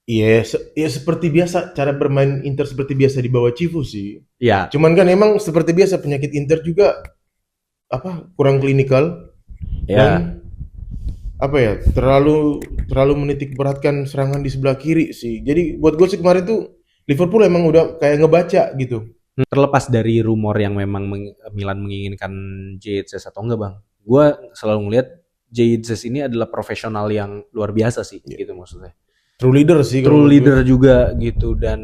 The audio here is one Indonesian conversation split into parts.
Iya, ya seperti biasa cara bermain Inter seperti biasa di bawah Cifu sih. Ya, Cuman kan emang seperti biasa penyakit Inter juga kurang klinikal ya. dan terlalu terlalu menitik beratkan serangan di sebelah kiri sih. Jadi buat gue sih kemarin tuh Liverpool emang udah kayak ngebaca gitu. Terlepas dari rumor yang memang Milan menginginkan JHS atau enggak bang, gue selalu ngelihat JHS ini adalah profesional yang luar biasa sih, Ya. gitu maksudnya. True leader sih kalau True menurut gue. leader juga gitu dan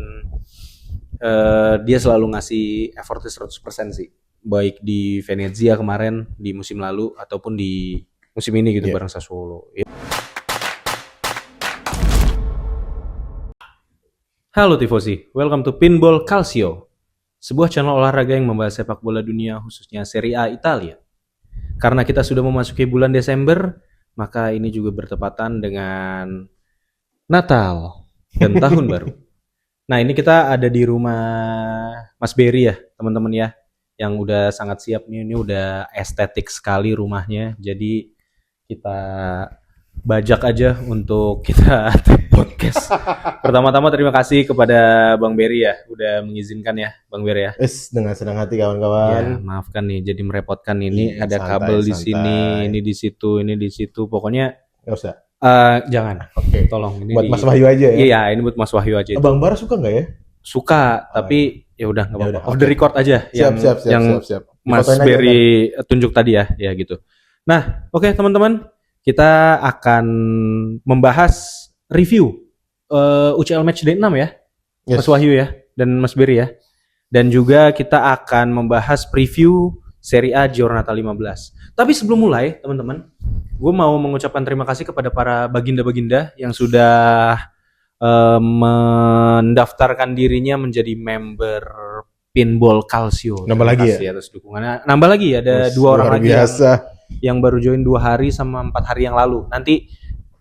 dia selalu ngasih effortnya 100% sih. Baik di Venezia kemarin di musim lalu ataupun di musim ini gitu Ya. bareng Sassuolo. Halo Tifosi, welcome to Pinball Calcio, sebuah channel olahraga yang membahas sepak bola dunia khususnya Serie A Italia. Karena kita sudah memasuki bulan Desember, maka ini juga bertepatan dengan Natal dan Tahun Baru. Nah ini kita ada di rumah Mas Berry ya teman-teman ya, yang udah sangat siap nih, ini udah estetik sekali rumahnya, jadi kita bajak aja untuk kita podcast. Pertama-tama terima kasih kepada Bang Berry ya, udah mengizinkan ya Bang Berry ya. Dengan senang hati Ya, kawan-kawan. maafkan nih jadi merepotkan ini Iya, ada santai, kabel di sini, santai. ini di situ. Pokoknya Nggak usah. jangan. Oke. Tolong ini Buat di Mas Wahyu aja ya. Iya, ini buat Mas Wahyu aja itu. Bang Bara suka nggak ya? Suka, Oh, tapi ya udah enggak Ya apa-apa. udah, Off oke. the record aja Siap, siap, siap, yang siap, siap. Mas Difotoin aja ntar. Berry tunjuk tadi ya gitu. Nah, oke teman-teman, kita akan membahas review UCL Matchday 6 ya. Yes. Mas Wahyu ya dan Mas Berry ya. Dan juga kita akan membahas preview Serie A Giornata 15. Tapi sebelum mulai, teman-teman, gue mau mengucapkan terima kasih kepada para baginda-baginda yang sudah mendaftarkan dirinya menjadi member Pinball Calcio. Nambah lagi ya? Atas dukungannya. Nambah lagi ada Yes, 2 orang luar lagi biasa. yang baru join 2 hari sama 4 hari yang lalu. Nanti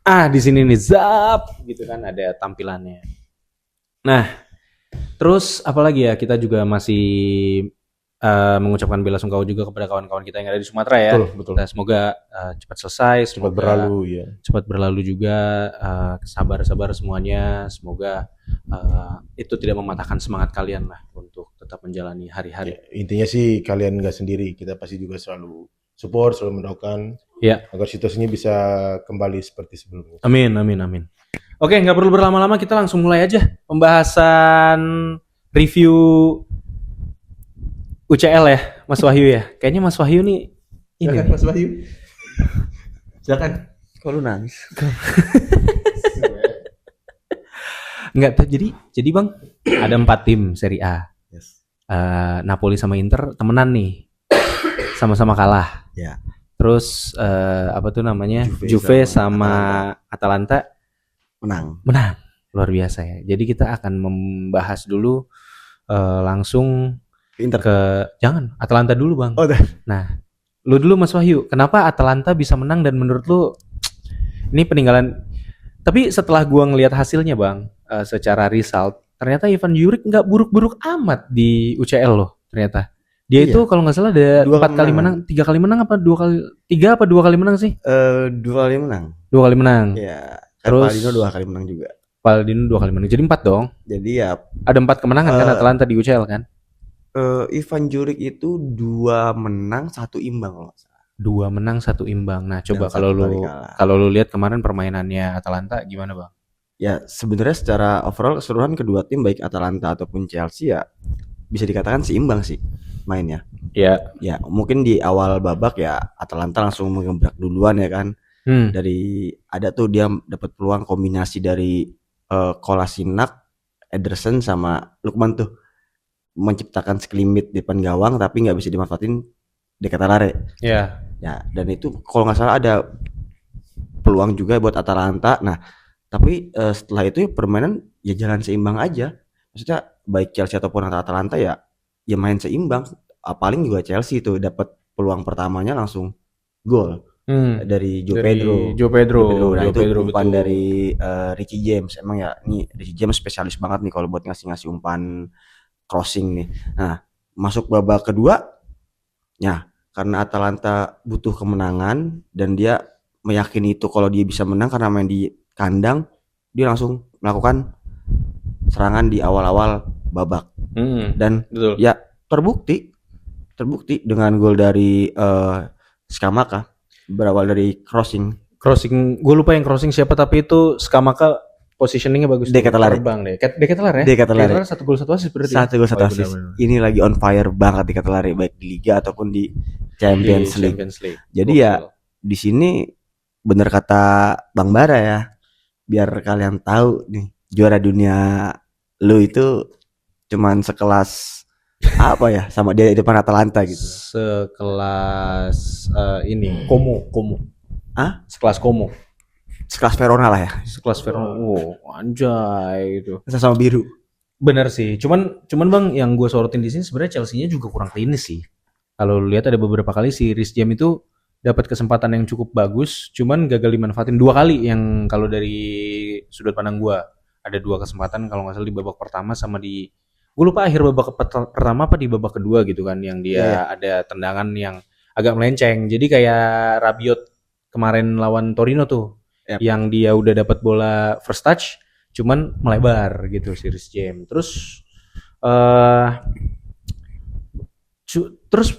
di sini nih zap gitu kan ada tampilannya. Nah, terus apalagi ya, kita juga masih mengucapkan bela sungkawa juga kepada kawan-kawan kita yang ada di Sumatera ya. Betul. Nah, semoga cepat selesai, Cepat berlalu ya. Cepat berlalu juga, sabar semuanya. Semoga itu tidak mematahkan semangat kalian lah untuk tetap menjalani hari-hari. Ya, intinya sih kalian nggak sendiri, kita pasti juga selalu support, selalu mendoakan ya agar situasinya bisa kembali seperti sebelumnya. Amin. Oke, nggak perlu berlama-lama, kita langsung mulai aja pembahasan review UCL ya, Mas Wahyu ya. Kayaknya Mas Wahyu nih ini. Silakan Mas Wahyu. Silakan. Kok lu nangis? Enggak, jadi Bang, ada 4 tim Serie A. Yes. Napoli sama Inter temenan nih. Sama-sama kalah. Ya. Terus Juve sama Atalanta Menang. Luar biasa ya. Jadi kita akan membahas dulu langsung Inter. Jangan, Atalanta dulu Bang. Oh, nah, lu dulu Mas Wahyu, kenapa Atalanta bisa menang dan menurut lu ini peninggalan? Tapi setelah gua ngelihat hasilnya Bang, secara result, ternyata Ivan Juric nggak buruk-buruk amat di UCL loh ternyata. Dia itu kalau nggak salah ada 4 kali menang, 3 kali menang apa 2 kali menang sih? 2 kali menang. 2 kali menang. Ya. Terus Paldino 2 kali menang juga. Paldino 2 kali menang. Jadi 4 dong. Jadi ya ada 4 kemenangan kan Atalanta di UCL kan? Ivan Juric itu 2 menang 1 imbang kalau nggak salah. 2 menang 1 imbang. Nah, coba Dan kalau lu lihat kemarin permainannya Atalanta gimana, Bang? Ya, sebenarnya secara overall keseluruhan kedua tim baik Atalanta ataupun Chelsea ya bisa dikatakan seimbang sih mainnya. Ya. Ya, mungkin di awal babak ya Atalanta langsung mengebrak duluan ya kan. Dari ada tuh dia dapat peluang kombinasi dari Kolasinac, Ederson sama Lukman tuh menciptakan sekelumit di depan gawang tapi nggak bisa dimanfaatin De Ketelaere. Ya. Ya, dan itu kalau nggak salah ada peluang juga buat Atalanta. Nah, tapi setelah itu permainan ya jalan seimbang aja. Maksudnya baik Chelsea ataupun Atalanta ya main seimbang. Paling juga Chelsea itu dapat peluang pertamanya langsung gol dari Joe Pedro. Nah, itu umpan dari Richie James. Emang ya nih Richie James spesialis banget nih kalau buat ngasih umpan crossing nih. Nah, masuk babak kedua ya karena Atalanta butuh kemenangan dan dia meyakini itu kalau dia bisa menang karena main di kandang, dia langsung melakukan serangan di awal-awal babak. Dan Betul. ya terbukti dengan gol dari Skamaka berawal dari crossing. Gue lupa yang crossing siapa, tapi itu Skamaka positioningnya bagus. Deketelare. Terbang deh. Deketelare ya? Deketelare. 1 gol 1 assist berarti. 1 gol 1 Oh, iya, assist. benar-benar. Ini lagi on fire banget di Deketelare, baik di Liga ataupun di Champions League. Jadi Gokil. ya di sini bener kata Bang Bara ya, biar kalian tahu nih, juara dunia lu itu cuman sekelas apa ya, sama dia di depan Atalanta gitu. Sekelas ini Como. Hah? Sekelas Como. Sekelas Verona lah ya, Sekelas Verona. Wow, anjay gitu. sama biru. Bener sih. Cuman Bang, yang gue sorotin di sini sebenarnya Chelsea-nya juga kurang klinis sih. Kalau lu lihat ada beberapa kali si Reece James itu dapat kesempatan yang cukup bagus, cuman gagal dimanfaatin 2 kali, yang kalau dari sudut pandang gue ada 2 kesempatan kalau nggak salah di babak pertama sama di, gue lupa akhir babak pertama apa di babak kedua gitu kan, yang dia ada tendangan yang agak melenceng. Jadi kayak Rabiot kemarin lawan Torino tuh, yang dia udah dapat bola first touch cuman melebar gitu si Reece James. Terus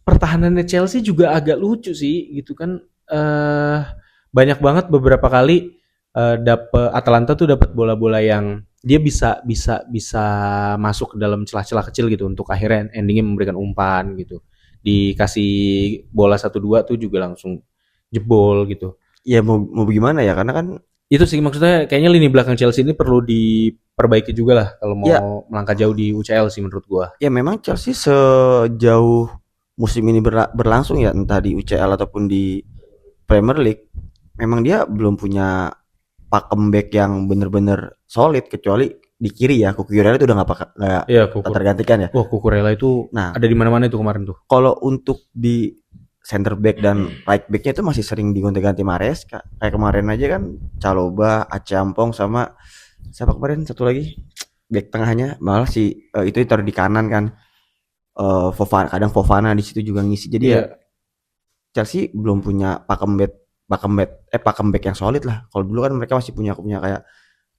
pertahanannya Chelsea juga agak lucu sih gitu kan. Banyak banget beberapa kali Atalanta tuh dapat bola-bola yang dia bisa masuk ke dalam celah-celah kecil gitu untuk akhirnya endingnya memberikan umpan gitu. Dikasih bola 1-2 tuh juga langsung jebol gitu. Ya mau gimana ya, karena kan itu sih maksudnya kayaknya lini belakang Chelsea ini perlu diperbaiki juga lah kalau mau melangkah jauh di UCL sih menurut gua. Ya memang Chelsea sejauh musim ini berlangsung ya, entah di UCL ataupun di Premier League, memang dia belum punya pakem back yang bener-bener solid, kecuali di kiri ya. Cucurella itu udah nggak tergantikan ya. Wah, Cucurella itu ada di mana-mana itu kemarin tuh. Kalau untuk di center back dan right backnya itu masih sering digonta-ganti Maresca. Kayak kemarin aja kan Chalobah, Achampong sama siapa kemarin satu lagi back tengahnya malah itu taruh di kanan kan. Fofana di situ juga ngisi. Jadi ya Chelsea belum punya pakem back yang solid lah. Kalau dulu kan mereka masih punya kayak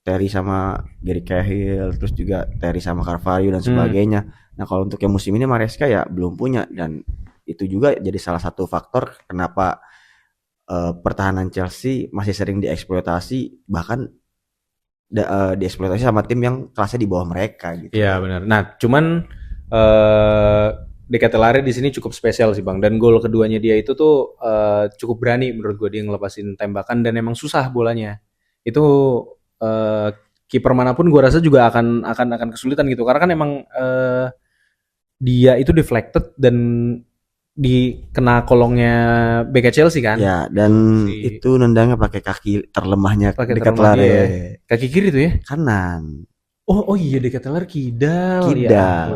Terry sama Gary Cahill, terus juga Terry sama Carvalho dan sebagainya. Nah, kalau untuk yang musim ini Maresca ya belum punya, dan itu juga jadi salah satu faktor kenapa pertahanan Chelsea masih sering dieksploitasi, bahkan dieksploitasi sama tim yang kelasnya di bawah mereka gitu. Iya benar. Nah, cuman Deketelare di sini cukup spesial sih Bang, dan gol keduanya dia itu tuh cukup berani menurut gue, dia ngelepasin tembakan dan emang susah bolanya. Itu kiper manapun gue rasa juga akan kesulitan gitu, karena kan emang dia itu deflected dan dikena kolongnya bek Chelsea kan. Ya, dan itu nendangnya pakai kaki terlemahnya Deketelare. Ya. Kaki kiri tuh ya? Kanan. Oh iya, Deketelare kidal. Ya.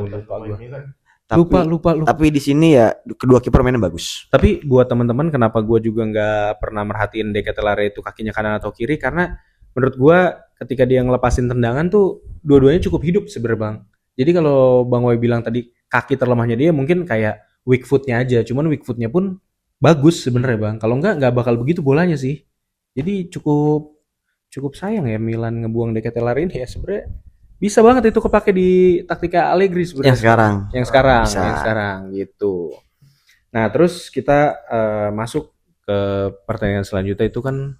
Lupa. Tapi di sini ya kedua kiper mainnya bagus. Tapi buat teman-teman, kenapa gue juga nggak pernah merhatiin Deketelare itu kakinya kanan atau kiri, karena menurut gue ketika dia ngelepasin tendangan tuh dua-duanya cukup hidup sebenarnya Bang. Jadi kalau Bang Wai bilang tadi kaki terlemahnya dia mungkin kayak weak footnya aja, cuman weak footnya pun bagus sebenarnya Bang. Kalau nggak bakal begitu bolanya sih. Jadi cukup sayang ya Milan ngebuang Deketelare ini ya. Sebenarnya bisa banget itu kepake di taktika Allegri sebenarnya. Yang sekarang gitu. Nah, terus kita masuk ke pertandingan selanjutnya, itu kan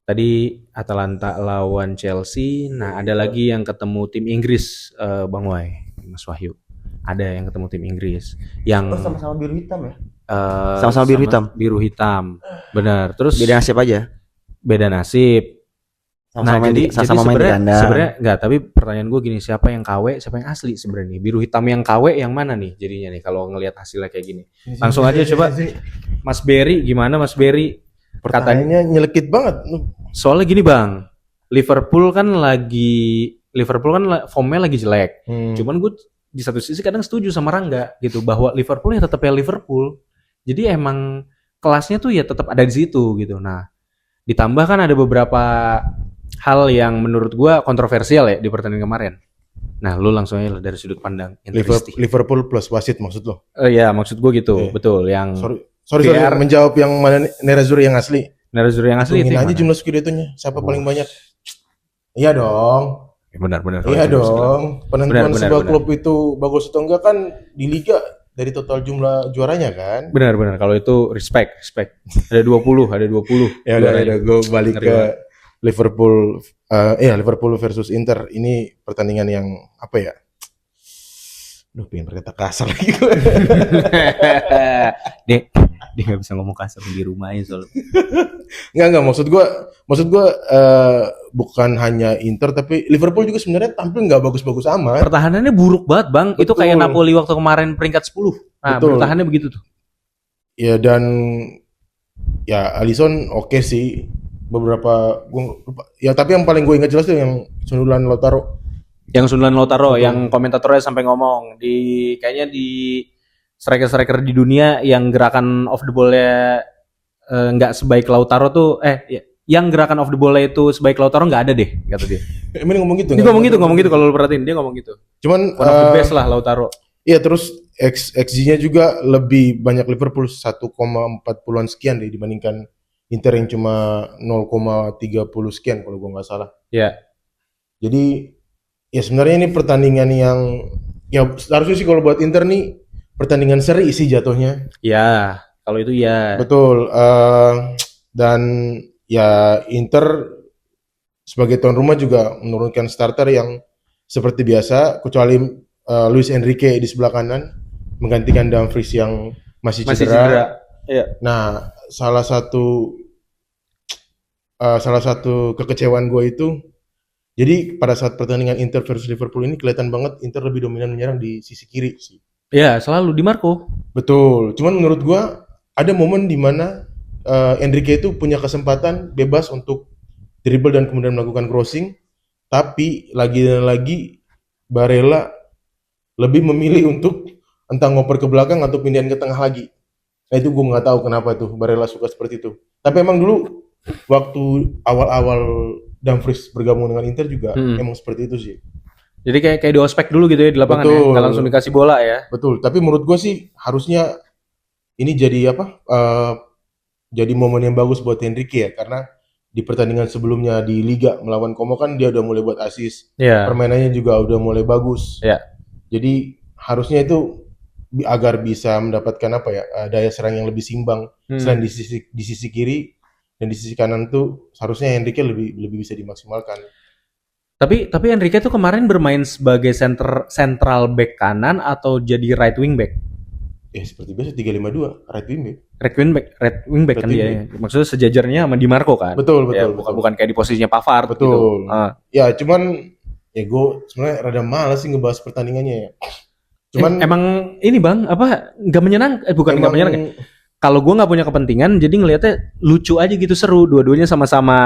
tadi Atalanta lawan Chelsea. Nah, ada lagi yang ketemu tim Inggris, Bang Wai, Mas Wahyu. Ada yang ketemu tim Inggris yang sama-sama biru hitam ya? Sama-sama biru hitam. Benar. Terus beda nasib aja. Beda nasib. Jadi sebenarnya enggak, tapi pertanyaan gue gini, siapa yang KW, siapa yang asli sebenarnya nih? Biru hitam yang KW yang mana nih jadinya nih kalau ngelihat hasilnya kayak gini? Langsung aja coba Mas Berry, gimana Mas Berry? Pertanyaannya nyelekit banget. Soalnya gini Bang, Liverpool kan formnya lagi jelek. Cuman gue di satu sisi kadang setuju sama Rangga gitu, bahwa Liverpool ya tetap ya Liverpool. Jadi emang kelasnya tuh ya tetap ada di situ gitu. Nah, ditambah kan ada beberapa hal yang menurut gua kontroversial ya di pertandingan kemarin. Nah, lu langsung aja dari sudut pandang Liverpool plus wasit maksud lo? Iya, maksud gua gitu. Betul, yang sorry menjawab yang mana Nerazzurri yang asli. Nerazzurri yang asli itu aja jumlah skudettonya, siapa paling banyak? Iya dong. Benar-benar kalau Iya itu sekilas. dong. Penentuan Benar, sebuah benar. klub itu bagus atau enggak kan di liga dari total jumlah juaranya kan. Benar-benar kalau itu respect. Ada 20. Ya juaranya. udah gue balik Ngeri ke banget. Liverpool. Liverpool versus Inter. Ini pertandingan yang apa ya? Duh, pengen berkata kasar lagi gue. Dia nggak bisa ngomong kasar di rumahnya soalnya. Enggak, maksud gue bukan hanya Inter tapi Liverpool juga sebenarnya tampil nggak bagus-bagus amat. Pertahanannya buruk banget, Bang. Itu Betul. kayak Napoli waktu kemarin peringkat 10. Nah, Betul. bertahannya begitu tuh. Ya dan ya Alisson oke sih. Beberapa gua lupa. Ya tapi yang paling gue ingat jelas tuh yang sundulan Lautaro. Yang Sunderland Lautaro, Betul. yang komentatornya sampai ngomong kayaknya di striker-striker di dunia yang gerakan off the ball-nya nggak sebaik Lautaro tuh, yang gerakan off the ball-nya itu sebaik Lautaro nggak ada deh, kata dia. Emang ngomong gitu? Dia nggak? ngomong gitu kalau lu perhatiin, dia ngomong gitu. Cuman One of the best lah Lautaro. Iya terus XG-nya juga lebih banyak Liverpool 1,40-an sekian deh dibandingkan Inter yang cuma 0,30 sekian kalau gue nggak salah. Ya, Jadi ya sebenarnya ini pertandingan yang ya harusnya sih kalau buat Inter nih pertandingan seri sih jatuhnya. ya, kalau itu ya. Betul. Dan ya Inter sebagai tuan rumah juga menurunkan starter yang seperti biasa kecuali Luis Enrique di sebelah kanan menggantikan Dumfries yang masih cedera. Iya. Nah, salah satu kekecewaan gue itu jadi pada saat pertandingan Inter versus Liverpool ini kelihatan banget Inter lebih dominan menyerang di sisi kiri sih. Ya, selalu di Marco. Betul. Cuman menurut gua ada momen di mana Enrique itu punya kesempatan bebas untuk dribble dan kemudian melakukan crossing, tapi lagi dan lagi Barella lebih memilih untuk entah ngoper ke belakang atau pindahin ke tengah lagi. Nah itu gue nggak tahu kenapa tuh Barella suka seperti itu. Tapi emang dulu waktu awal-awal Dumfries bergabung dengan Inter juga emang seperti itu sih. Jadi kayak di ospek dulu gitu ya di lapangan. Betul. Ya, nggak langsung dikasih bola ya. Betul. Tapi menurut gue sih harusnya ini jadi apa? Jadi momen yang bagus buat Enrique ya karena di pertandingan sebelumnya di Liga melawan Como kan dia udah mulai buat assist. Ya. Permainannya juga udah mulai bagus. Ya. Jadi harusnya itu agar bisa mendapatkan apa ya daya serang yang lebih simbang selain di sisi kiri dan di sisi kanan tuh seharusnya Enrique lebih bisa dimaksimalkan. Tapi Enrique tuh kemarin bermain sebagai central back kanan atau jadi right wing back? Seperti biasa 3-5-2 right wing back. Right wing back kan dia. Maksudnya sejajarnya sama Di Marco kan? Betul. Ya, bukan kayak di posisinya Pavard betul. gitu. Ya cuman ya gue sebenarnya rada malas sih ngebahas pertandingannya ya. Cuman emang ini Bang, apa nggak menyenangkan? Bukan nggak menyenangkan. Kalau gue nggak punya kepentingan, jadi ngelihatnya lucu aja gitu, seru. Dua-duanya sama-sama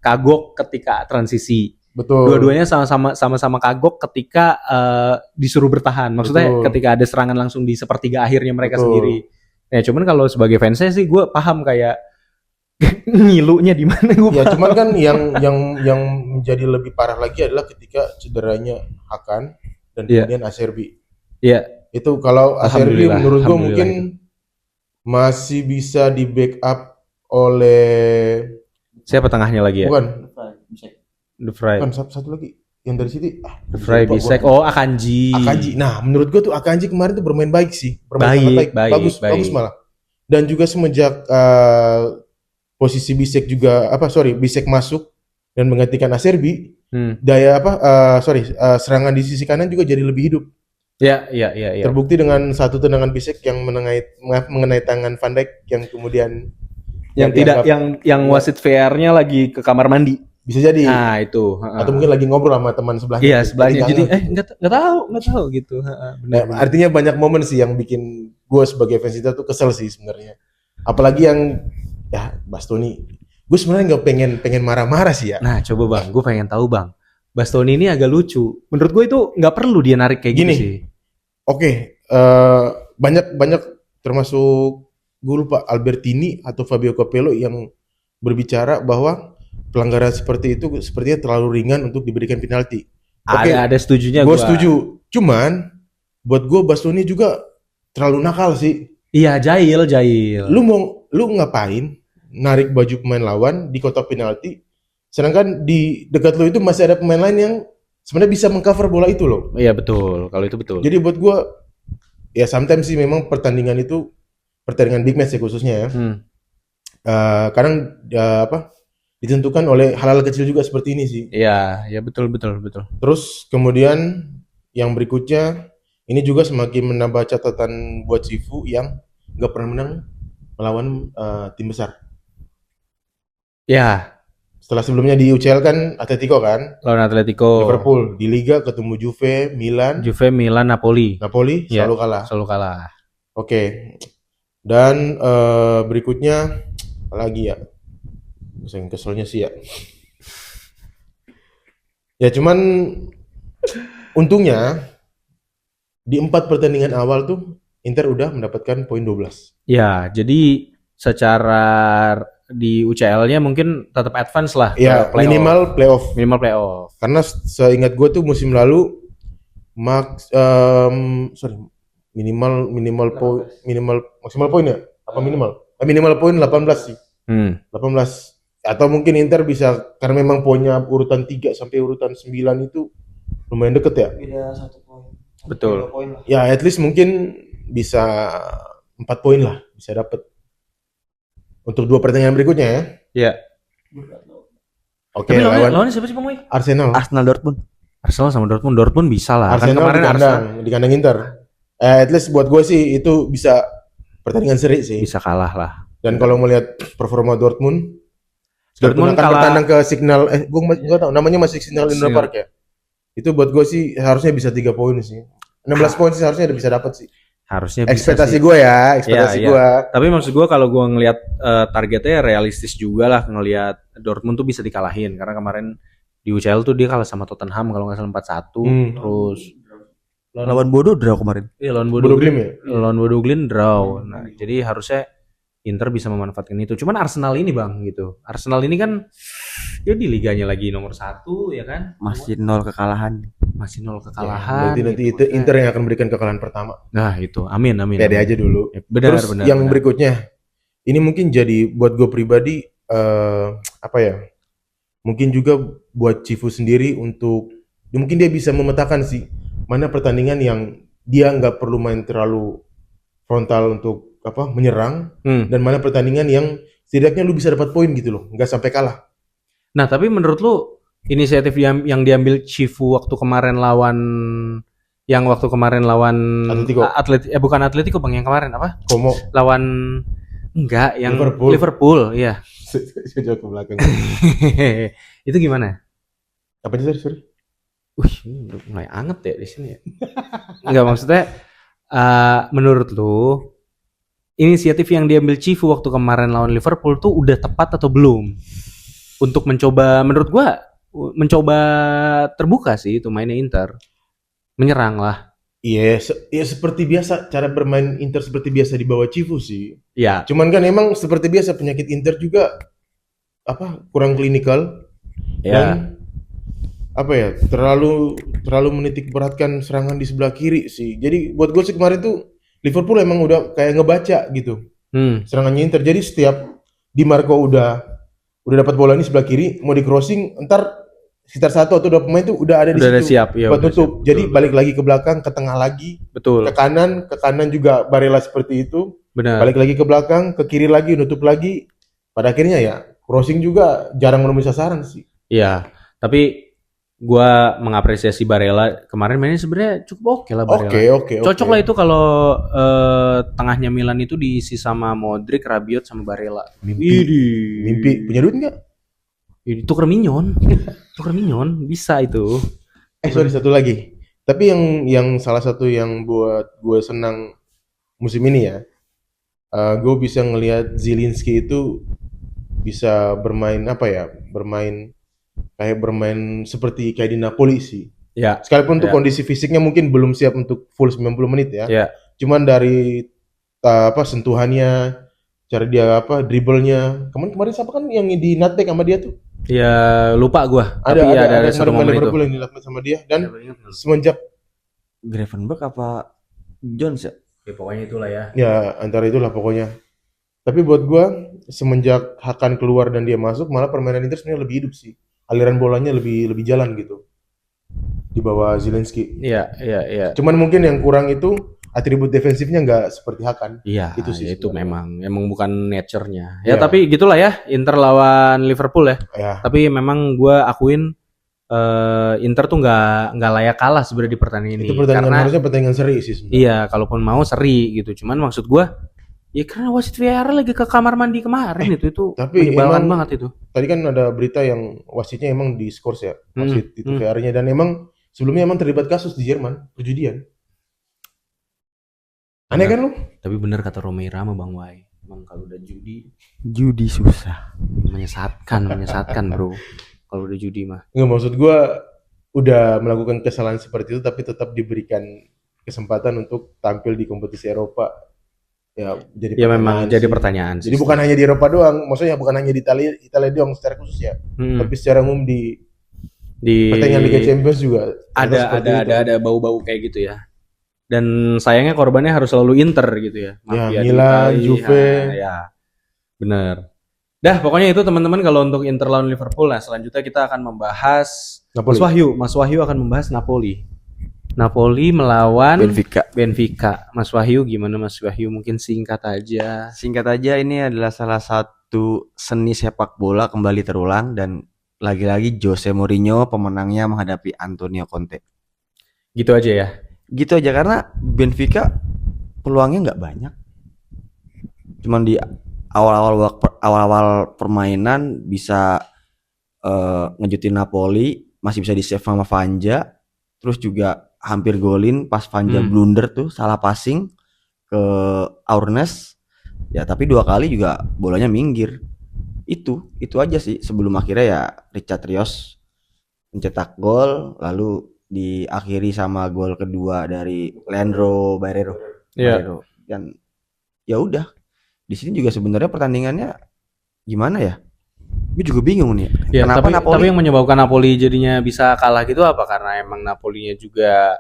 kagok ketika transisi. Betul. Dua-duanya sama-sama kagok ketika disuruh bertahan. Maksudnya ketika ada serangan langsung di sepertiga akhirnya mereka sendiri. Ya cuman kalau sebagai fansnya sih gue paham kayak ngilunya di mana gue. Ya cuman kan yang menjadi lebih parah lagi adalah ketika cederanya Hakan dan kemudian Acerbi. Iya. Itu kalau Acerbi menurut gue mungkin masih bisa di backup oleh siapa tengahnya lagi ya? Bukan. De Vrij. Kan satu lagi yang dari City. De Vrij Bisek. Oh, Akanji. Nah, menurut gue tuh Akanji kemarin tuh bermain baik sih. Baik. Bagus malah. Dan juga semenjak posisi Bisek Bisek masuk dan menggantikan Acerbi, serangan di sisi kanan juga jadi lebih hidup. Iya. Terbukti dengan satu tendangan Bisek yang mengenai tangan Van Dijk yang kemudian yang wasit VR-nya lagi ke kamar mandi. Bisa jadi. Nah, itu. Atau mungkin lagi ngobrol sama teman sebelahnya. Iya, sebelahnya. Jadi enggak tahu gitu. Benar. Artinya banyak momen sih yang bikin gue sebagai fans itu tuh kesel sih sebenarnya. Apalagi yang Bastoni. Gue sebenarnya nggak pengen marah-marah sih ya. Nah, coba Bang, gue pengen tahu Bang. Bastoni ini agak lucu. Menurut gue itu nggak perlu dia narik kayak gini sih. Oke, banyak termasuk gue lupa Albertini atau Fabio Capello yang berbicara bahwa pelanggaran seperti itu sepertinya terlalu ringan untuk diberikan penalti. Ada setujunya gue. Gue setuju. Cuman buat gue Bastoni juga terlalu nakal sih. Iya, jahil. Lu ngapain narik baju pemain lawan di kotak penalti Sedangkan di dekat lo itu masih ada pemain lain yang sebenarnya bisa mengcover bola itu loh. Iya betul, kalau itu betul. Jadi buat gua ya sometimes sih memang pertandingan big match ya khususnya ya. Kadang ditentukan oleh hal-hal kecil juga seperti ini sih. Iya, ya betul. Terus kemudian yang berikutnya ini juga semakin menambah catatan buat Sifu yang nggak pernah menang melawan tim besar. Ya, Setelah sebelumnya di UCL kan Atletico kan, lawan Atletico, Liverpool, di Liga ketemu Juve, Milan, Napoli. Napoli Ya, selalu kalah. Selalu kalah. Oke. Dan berikutnya apa lagi ya? Yang keselnya sih ya. Ya cuman untungnya di 4 pertandingan awal tuh Inter udah mendapatkan poin 12. Ya, jadi secara di UCL-nya mungkin tetap advance lah. Ya, ke playoff. minimal playoff. Karena seingat gue tuh musim lalu maksimal poin ya? Apa minimal? Minimal poin 18 sih. 18. Atau mungkin Inter bisa karena memang poinnya urutan 3 sampai urutan 9 itu lumayan deket ya. Beda 1 poin. Betul. 2 poin lah. Ya, at least mungkin bisa 4 poin lah bisa dapat. Untuk 2 pertandingan berikutnya ya. Ya. Oke, Tapi lawan siapa sih Bang Wei? Arsenal Dortmund. Arsenal sama Dortmund bisa lah. Arsenal Kan kemarin di kandang Inter. At least buat gue sih itu bisa pertandingan seri sih. bisa kalah lah. Dan kalau melihat performa Dortmund Dortmund akan kalah bertandang ke Signal gue nggak tahu namanya masih Signal Iduna Park ya. Itu buat gue sih harusnya bisa 3 poin sih. 16 poin sih harusnya udah bisa dapat sih. harusnya bisa Ekspektasi sih. gue ya, ekspektasi Ya, gue. Tapi maksud gue kalau gue ngelihat targetnya realistis juga lah, ngelihat Dortmund tuh bisa dikalahin karena kemarin di UCL tuh dia kalah sama Tottenham kalau nggak salah 4-1. Terus Lawan Bodo draw kemarin. iya lawan Bodo Glimt ya? Lawan Bodo Glimt draw. Nah, jadi harusnya Inter bisa memanfaatkan itu. Cuman Arsenal ini Bang gitu. Arsenal ini kan ya di liganya lagi nomor 1 ya kan. Masih 0 kekalahan. Masih 0 kekalahan. Berarti nanti gitu. itu Inter yang akan memberikan kekalahan pertama. Nah, itu. Amin. Pede aja dulu. Ya, benar. Terus yang berikutnya ini mungkin jadi buat gue pribadi apa ya? Mungkin juga buat Cifu sendiri untuk mungkin dia bisa memetakan sih mana pertandingan yang dia nggak perlu main terlalu frontal untuk menyerang dan mana pertandingan yang setidaknya lu bisa dapat poin gitu loh, nggak sampai kalah. Nah, tapi menurut lu inisiatif yang diambil Cifu waktu kemarin lawan Atletico. Bukan Atletico Bang, yang kemarin apa? Como Lawan enggak, yang Liverpool iya. Sejauh ke belakang. Itu gimana? Apa sih, sorry? Ini udah mulai anget ya di sini ya. Enggak, maksudnya menurut lu inisiatif yang diambil Cifu waktu kemarin lawan Liverpool tuh udah tepat atau belum? Untuk mencoba, menurut gua mencoba terbuka sih itu mainnya Inter. Menyerang lah. Iya, seperti biasa cara bermain Inter seperti biasa di bawah Cifu sih. Ya. Cuman kan emang seperti biasa penyakit Inter juga kurang klinikal dan terlalu menitik beratkan serangan di sebelah kiri sih. Jadi buat gue sih kemarin tuh Liverpool emang udah kayak ngebaca gitu serangannya Inter. Jadi setiap Di Marco udah dapat bola ini sebelah kiri mau di crossing, entar sekitar 1 atau 2 pemain tuh udah ada di situ siap, ya, buat tutup. Jadi balik lagi ke belakang, ke tengah lagi, betul. ke kanan juga Barella seperti itu. Benar. Balik lagi ke belakang, ke kiri lagi, nutup lagi. Pada akhirnya ya crossing juga jarang menemui sasaran sih. Iya, tapi gua mengapresiasi Barella kemarin mainnya sebenarnya cukup oke lah Barella. Oke. Cocok lah itu kalau tengahnya Milan itu diisi sama Modric, Rabiot sama Barella. Mimpi punya duit nggak? Tuker Mignon bisa itu. Sorry, satu lagi. Tapi yang salah satu yang buat gue senang musim ini ya, gue bisa ngelihat Zielinski itu bisa bermain seperti kayak di Napoli sih. Ya. Sekalipun untuk kondisi fisiknya mungkin belum siap untuk full 90 menit ya. Ya. Cuman dari sentuhannya, cara dia dribblenya. Kemarin siapa kan yang di nutmeg sama dia tuh? Ya lupa gua. Ada satu momen itu. Liverpool yang di nutmeg sama dia dan semenjak Gravenberch apa Jones ya? Ya pokoknya itulah ya. Ya antara itulah pokoknya. Tapi buat gua semenjak Hakan keluar dan dia masuk malah permainan Inter sebenarnya lebih hidup sih. aliran bolanya lebih jalan gitu di bawah Zelensky. Iya. Cuman mungkin yang kurang itu atribut defensifnya nggak seperti Hakan. Iya, Itu sih itu sebenarnya. memang bukan nature-nya. Ya Iya. tapi gitulah ya, Inter lawan Liverpool ya. Ya, Tapi memang gue akuin Inter tuh nggak layak kalah sebenarnya di pertandingan ini. itu pertandingan Karena harusnya pertandingan seri sih sebenarnya. iya, kalaupun mau seri gitu. Cuman maksud gue, ya karena wasit VAR lagi ke kamar mandi kemarin itu tapi menyebalkan emang- banget itu. Tadi kan ada berita yang wasitnya emang diskors ya, wasit itu Hmm. VAR-nya, dan emang sebelumnya emang terlibat kasus di Jerman perjudian. Aneh kan lu? Tapi bener kata Romei Rama Bang Wai. Emang kalau udah Judi susah. menyesatkan bro. Kalau udah judi mah. Nggak, maksud gua udah melakukan kesalahan seperti itu tapi tetap diberikan kesempatan untuk tampil di kompetisi Eropa. Ya jadi Ya memang pertanyaan jadi sih. pertanyaan sih. Jadi bukan hanya di Eropa doang, maksudnya bukan hanya di Italia doang secara khusus ya, tapi secara umum di pertandingan Liga Champions juga seperti itu. ada bau-bau kayak gitu ya. Dan sayangnya korbannya harus selalu Inter gitu ya. Ya, di Milan, Itali, Juve. ya. Bener. Dah pokoknya itu teman-teman kalau untuk Inter lawan Liverpool. Nah selanjutnya kita akan membahas Napoli. Mas Wahyu akan membahas Napoli melawan Benfica. Mas Wahyu gimana Mas Wahyu? Mungkin singkat aja. Singkat aja, ini adalah salah satu seni sepak bola kembali terulang dan lagi-lagi Jose Mourinho pemenangnya menghadapi Antonio Conte. Gitu aja ya. Gitu aja, karena Benfica peluangnya nggak banyak. Cuman di awal-awal permainan bisa ngejutin Napoli, masih bisa di save sama Vanja, terus juga hampir golin pas Vanja blunder tuh, salah passing ke Aurnes. Ya tapi 2 kali juga bolanya minggir. Itu aja sih, sebelum akhirnya ya Richard Rios mencetak gol, lalu diakhiri sama gol kedua dari Leandro Barreiro. Iya. Dan ya udah, di sini juga sebenarnya pertandingannya gimana ya? Gue juga bingung nih. Ya, Kenapa tapi yang menyebabkan Napoli jadinya bisa kalah gitu apa? Karena emang Napolinya juga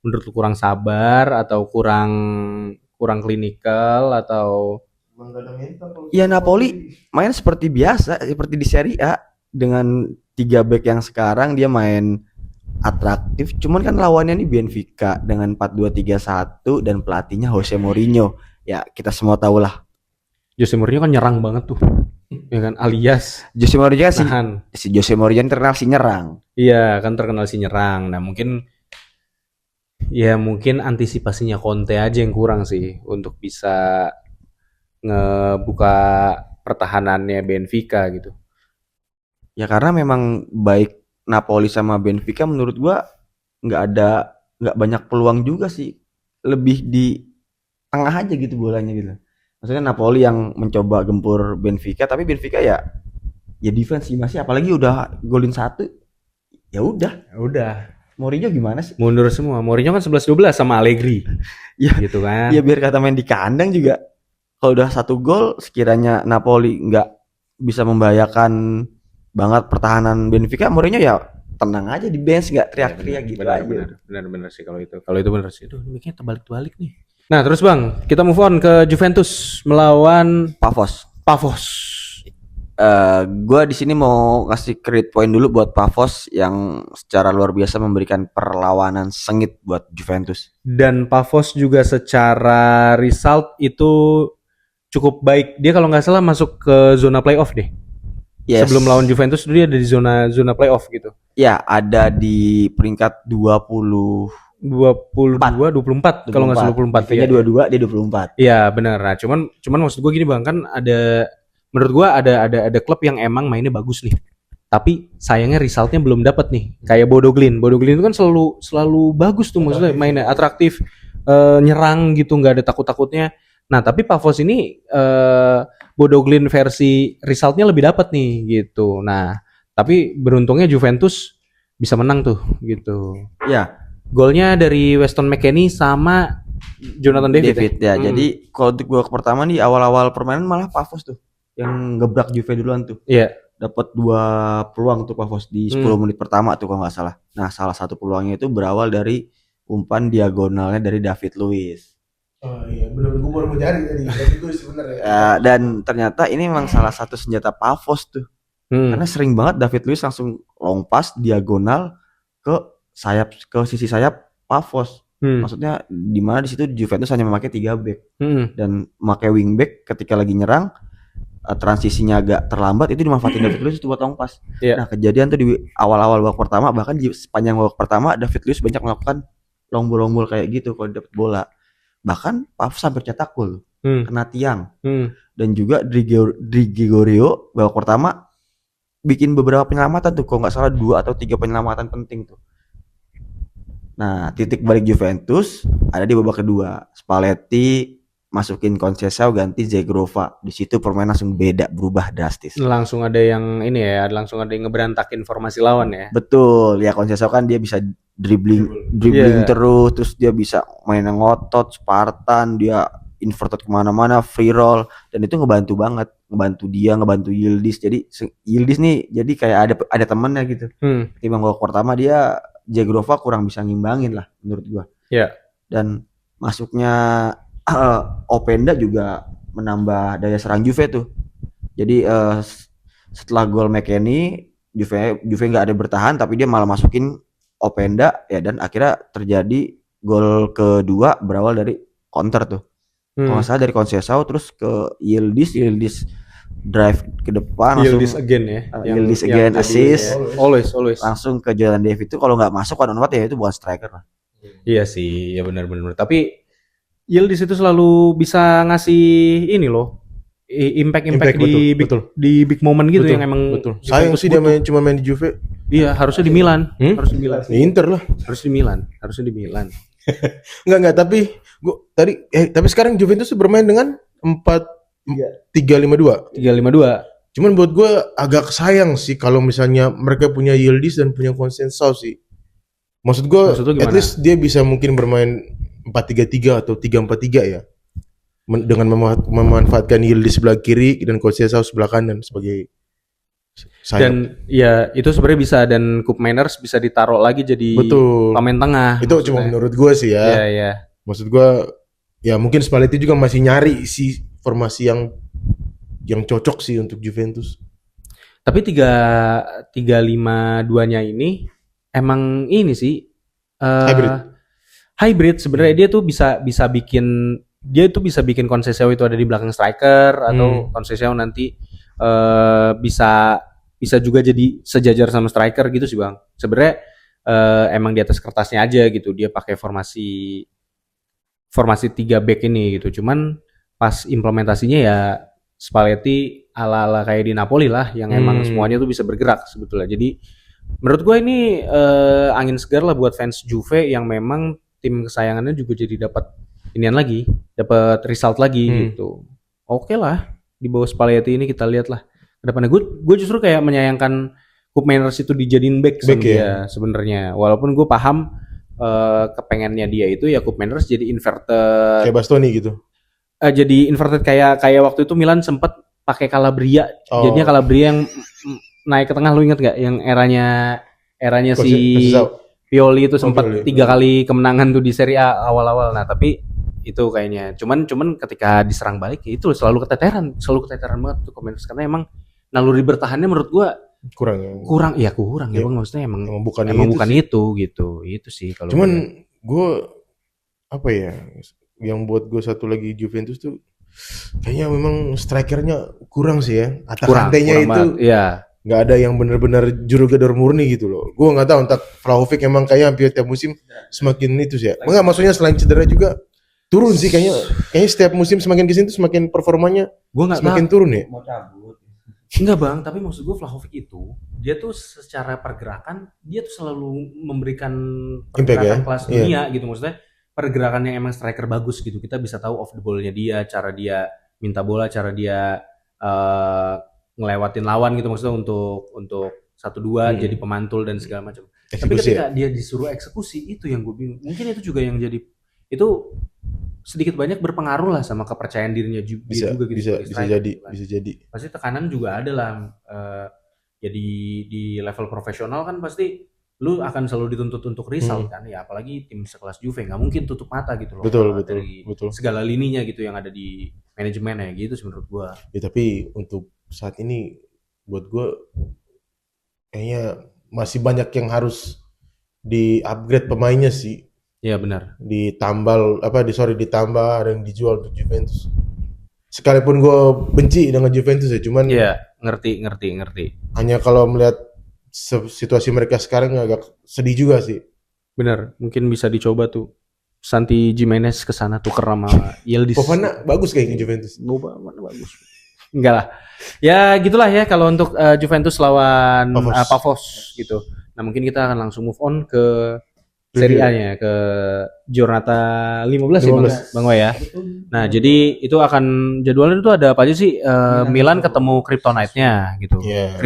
menurut lu kurang sabar atau kurang klinikal atau ya Napoli main seperti biasa, seperti di Serie A dengan 3 back yang sekarang dia main atraktif. Cuman kan lawannya nih Benfica dengan 4-2-3-1 dan pelatihnya Jose Mourinho. Ya kita semua tahu lah. Jose Mourinho kan nyerang banget tuh. Ya kan, alias Jose Mourinho kan nahan. si Jose Mourinho terkenal si nyerang. Iya, kan terkenal si nyerang. Nah, mungkin antisipasinya Conte aja yang kurang sih untuk bisa ngebuka pertahanannya Benfica gitu. Ya karena memang baik Napoli sama Benfica menurut gua nggak banyak peluang juga sih. Lebih di tengah aja gitu bolanya gitu. Maksudnya Napoli yang mencoba gempur Benfica, tapi Benfica ya defense masih, apalagi udah golin 1. Ya udah. Mourinho gimana sih? Mundur semua. Mourinho kan 11-12 sama Allegri. Ya, gitu kan. Ya biar kata main di kandang juga. Kalau udah 1 gol, sekiranya Napoli nggak bisa membahayakan banget pertahanan Benfica, Mourinho ya tenang aja di bench, nggak teriak-teriak gitu aja. Benar sih kalau itu. Kalau itu benar sih. Aduh, mikirnya terbalik-balik nih. Nah, terus Bang, kita move on ke Juventus melawan Pavos. Gue di sini mau kasih credit point dulu buat Pavos yang secara luar biasa memberikan perlawanan sengit buat Juventus. Dan Pavos juga secara result itu cukup baik. Dia kalau nggak salah masuk ke zona playoff deh. Yes. Sebelum lawan Juventus dia ada di zona playoff gitu. Ya, ada di peringkat 24 kalau nggak salah 24 ya. 22 dia 24. Iya benar. Nah, cuman maksud gue gini Bang, kan menurut gue ada klub yang emang mainnya bagus nih. Tapi sayangnya resultnya belum dapat nih. Kayak Bodo Glimt itu kan selalu bagus tuh, maksudnya mainnya atraktif, nyerang gitu, nggak ada takut-takutnya. Nah, tapi Pavos ini Bodo Glimt versi resultnya lebih dapat nih gitu. Nah, tapi beruntungnya Juventus bisa menang tuh gitu. Ya. Golnya dari Weston McKennie sama Jonathan David ya. Jadi kalau untuk gua pertama nih awal-awal permainan malah Pavos tuh yang ngebrak Juve duluan tuh. Iya. Dapat 2 peluang tuh Pavos di 10 menit pertama tuh kalau nggak salah. Nah, salah satu peluangnya itu berawal dari umpan diagonalnya dari David Luiz. Oh iya, benar, gue baru mau cari tadi. David Luiz sebenarnya. Dan ternyata ini memang salah satu senjata Pavos tuh. Karena sering banget David Luiz langsung long pass diagonal ke sisi sayap Pavos. Maksudnya di mana di situ Juventus hanya memakai 3 back dan memakai wing back ketika lagi nyerang, transisinya agak terlambat itu dimanfaatin David Luiz itu buat long pass. Nah, kejadian tuh di awal-awal babak pertama, bahkan di sepanjang babak pertama David Luiz banyak melakukan long ball kayak gitu kalau dapat bola. Bahkan Pavos sampai cetak gol, kena tiang. Dan juga Di Gregorio babak pertama bikin beberapa penyelamatan tuh, kalau nggak salah 2 atau 3 penyelamatan penting tuh. Nah, titik balik Juventus ada di babak kedua. Spalletti masukin Conceição, ganti Zegrova. Di situ permainan langsung beda, berubah drastis. Langsung ada yang ini ya, langsung ada yang ngeberantakin formasi lawan ya. Betul, ya Conceição kan dia bisa dribbling terus dia bisa main ngotot, Spartan, dia inverted kemana-mana, free roll, dan itu ngebantu banget, ngebantu Yildiz. Jadi Yildiz nih jadi kayak ada temennya gitu. Timbang babak pertama dia Zegrova kurang bisa ngimbangin lah menurut gua. Dan masuknya Openda juga menambah daya serang Juve tuh. Jadi setelah gol McKennie, Juve nggak ada bertahan, tapi dia malah masukin Openda ya, dan akhirnya terjadi gol kedua berawal dari counter tuh. Kalau nggak salah dari Conceição terus ke Yildiz drive ke depan, Yildiz again ya. Yildiz again assist. Always. Langsung ke Jonathan David itu kalau nggak masuk one on one ya itu bukan striker lah. Iya sih, ya benar. Tapi Yildiz itu selalu bisa ngasih ini loh, impact di big moment gitu yang emang. Betul. Sayang sih dia cuma main di Juve. Iya, harusnya di Milan. Harus di Milan. Inter lah. Harusnya di Milan. Enggak, tapi tapi sekarang Juventus bermain dengan 4-3-5-2. Cuman buat gue agak sayang sih kalau misalnya mereka punya Yildiz dan punya Conceição sih. Maksud gue at least dia bisa mungkin bermain 4-3-3 atau 3-4-3 ya. Dengan memanfaatkan Yildiz sebelah kiri dan Conceição sebelah kanan sebagai sayap. Dan ya itu sebenarnya bisa, dan Koop Mainers bisa ditaruh lagi jadi pemain tengah. Itu cuma menurut gue sih ya. Iya. Maksud gue ya mungkin Spalletti juga masih nyari sih formasi yang cocok sih untuk Juventus. Tapi 3-5-2-nya ini emang ini sih hybrid sebenarnya. Dia tuh bisa bikin Conceição itu ada di belakang striker, atau Conceição nanti bisa juga jadi sejajar sama striker gitu sih Bang. Sebenarnya emang di atas kertasnya aja gitu dia pakai formasi 3 back ini gitu. Cuman pas implementasinya ya Spalletti ala kayak di Napoli lah, yang emang semuanya tuh bisa bergerak sebetulnya. Jadi menurut gue ini angin segar lah buat fans Juve yang memang tim kesayangannya juga jadi dapat result lagi gitu. Oke lah, di bawah Spalletti ini kita lihat lah ke depannya. Gue justru kayak menyayangkan Koop Mainers itu dijadiin back ya sebenarnya. Walaupun gue paham kepengennya dia itu ya Koop Mainers jadi inverted kayak Bastoni gitu. Jadi inverted kayak waktu itu Milan sempat pakai Calabria. Jadinya Calabria yang naik ke tengah, lu inget nggak yang eranya si Pioli itu sempat 3 kali kemenangan tuh di Serie A awal-awal. Nah, tapi itu kayaknya cuman ketika diserang balik ya itu selalu keteteran banget tuh Koop Mainers, karena emang naluri bertahannya menurut gua kurang ya Bang, maksudnya emang bukan itu gitu. Itu sih kalau cuman gue apa ya, yang buat gue satu lagi Juventus tuh kayaknya memang strikernya kurang sih ya. Atakantenya itu nggak ada yang benar-benar juru gedor murni gitu loh. Gue nggak tahu, entah Vlahovic emang kayaknya hampir tiap musim semakin itu sih ya. Enggak, maksudnya selain cedera juga turun sih kayaknya setiap musim semakin kesini tuh semakin performanya semakin turun ya. Enggak Bang, tapi maksud gue Vlahovic itu dia tuh secara pergerakan dia tuh selalu memberikan pergerakan kelas dunia gitu. Maksudnya pergerakan yang emang striker bagus gitu. Kita bisa tahu off the ball-nya dia, cara dia minta bola, cara dia ngelewatin lawan gitu, maksudnya untuk 1-2 jadi pemantul dan segala macam. Tapi ketika dia disuruh eksekusi, itu yang gue bingung. Mungkin itu juga yang jadi itu sedikit banyak berpengaruh lah sama kepercayaan dirinya juga gitu. Bisa jadi. Pasti tekanan juga ada lah. Jadi di level profesional kan pasti lu akan selalu dituntut untuk result kan ya, apalagi tim sekelas Juve nggak mungkin tutup mata gitu loh. Betul. Segala lininya gitu yang ada di manajemennya gitu sih menurut gua. Ya tapi untuk saat ini buat gua kayaknya masih banyak yang harus di-upgrade pemainnya sih. Iya benar. Ditambal ditambah ada yang dijual untuk Juventus. Sekalipun gue benci dengan Juventus ya, cuman Iya, ngerti. hanya kalau melihat situasi mereka sekarang agak sedih juga sih. Bener, mungkin bisa dicoba tuh. Santi Jimenez ke sana tuker sama Yildiz. Fofana bagus kayaknya Juventus. Boba mana bagus. Enggak lah. Ya gitulah ya kalau untuk Juventus lawan Pavos gitu. Nah, mungkin kita akan langsung move on ke Serie A-nya, ke Giornata 15 ya Bang Wai ya. Nah, jadi itu akan jadwalnya itu ada apa aja sih? Milan ketemu Kryptonite-nya gitu. Iya.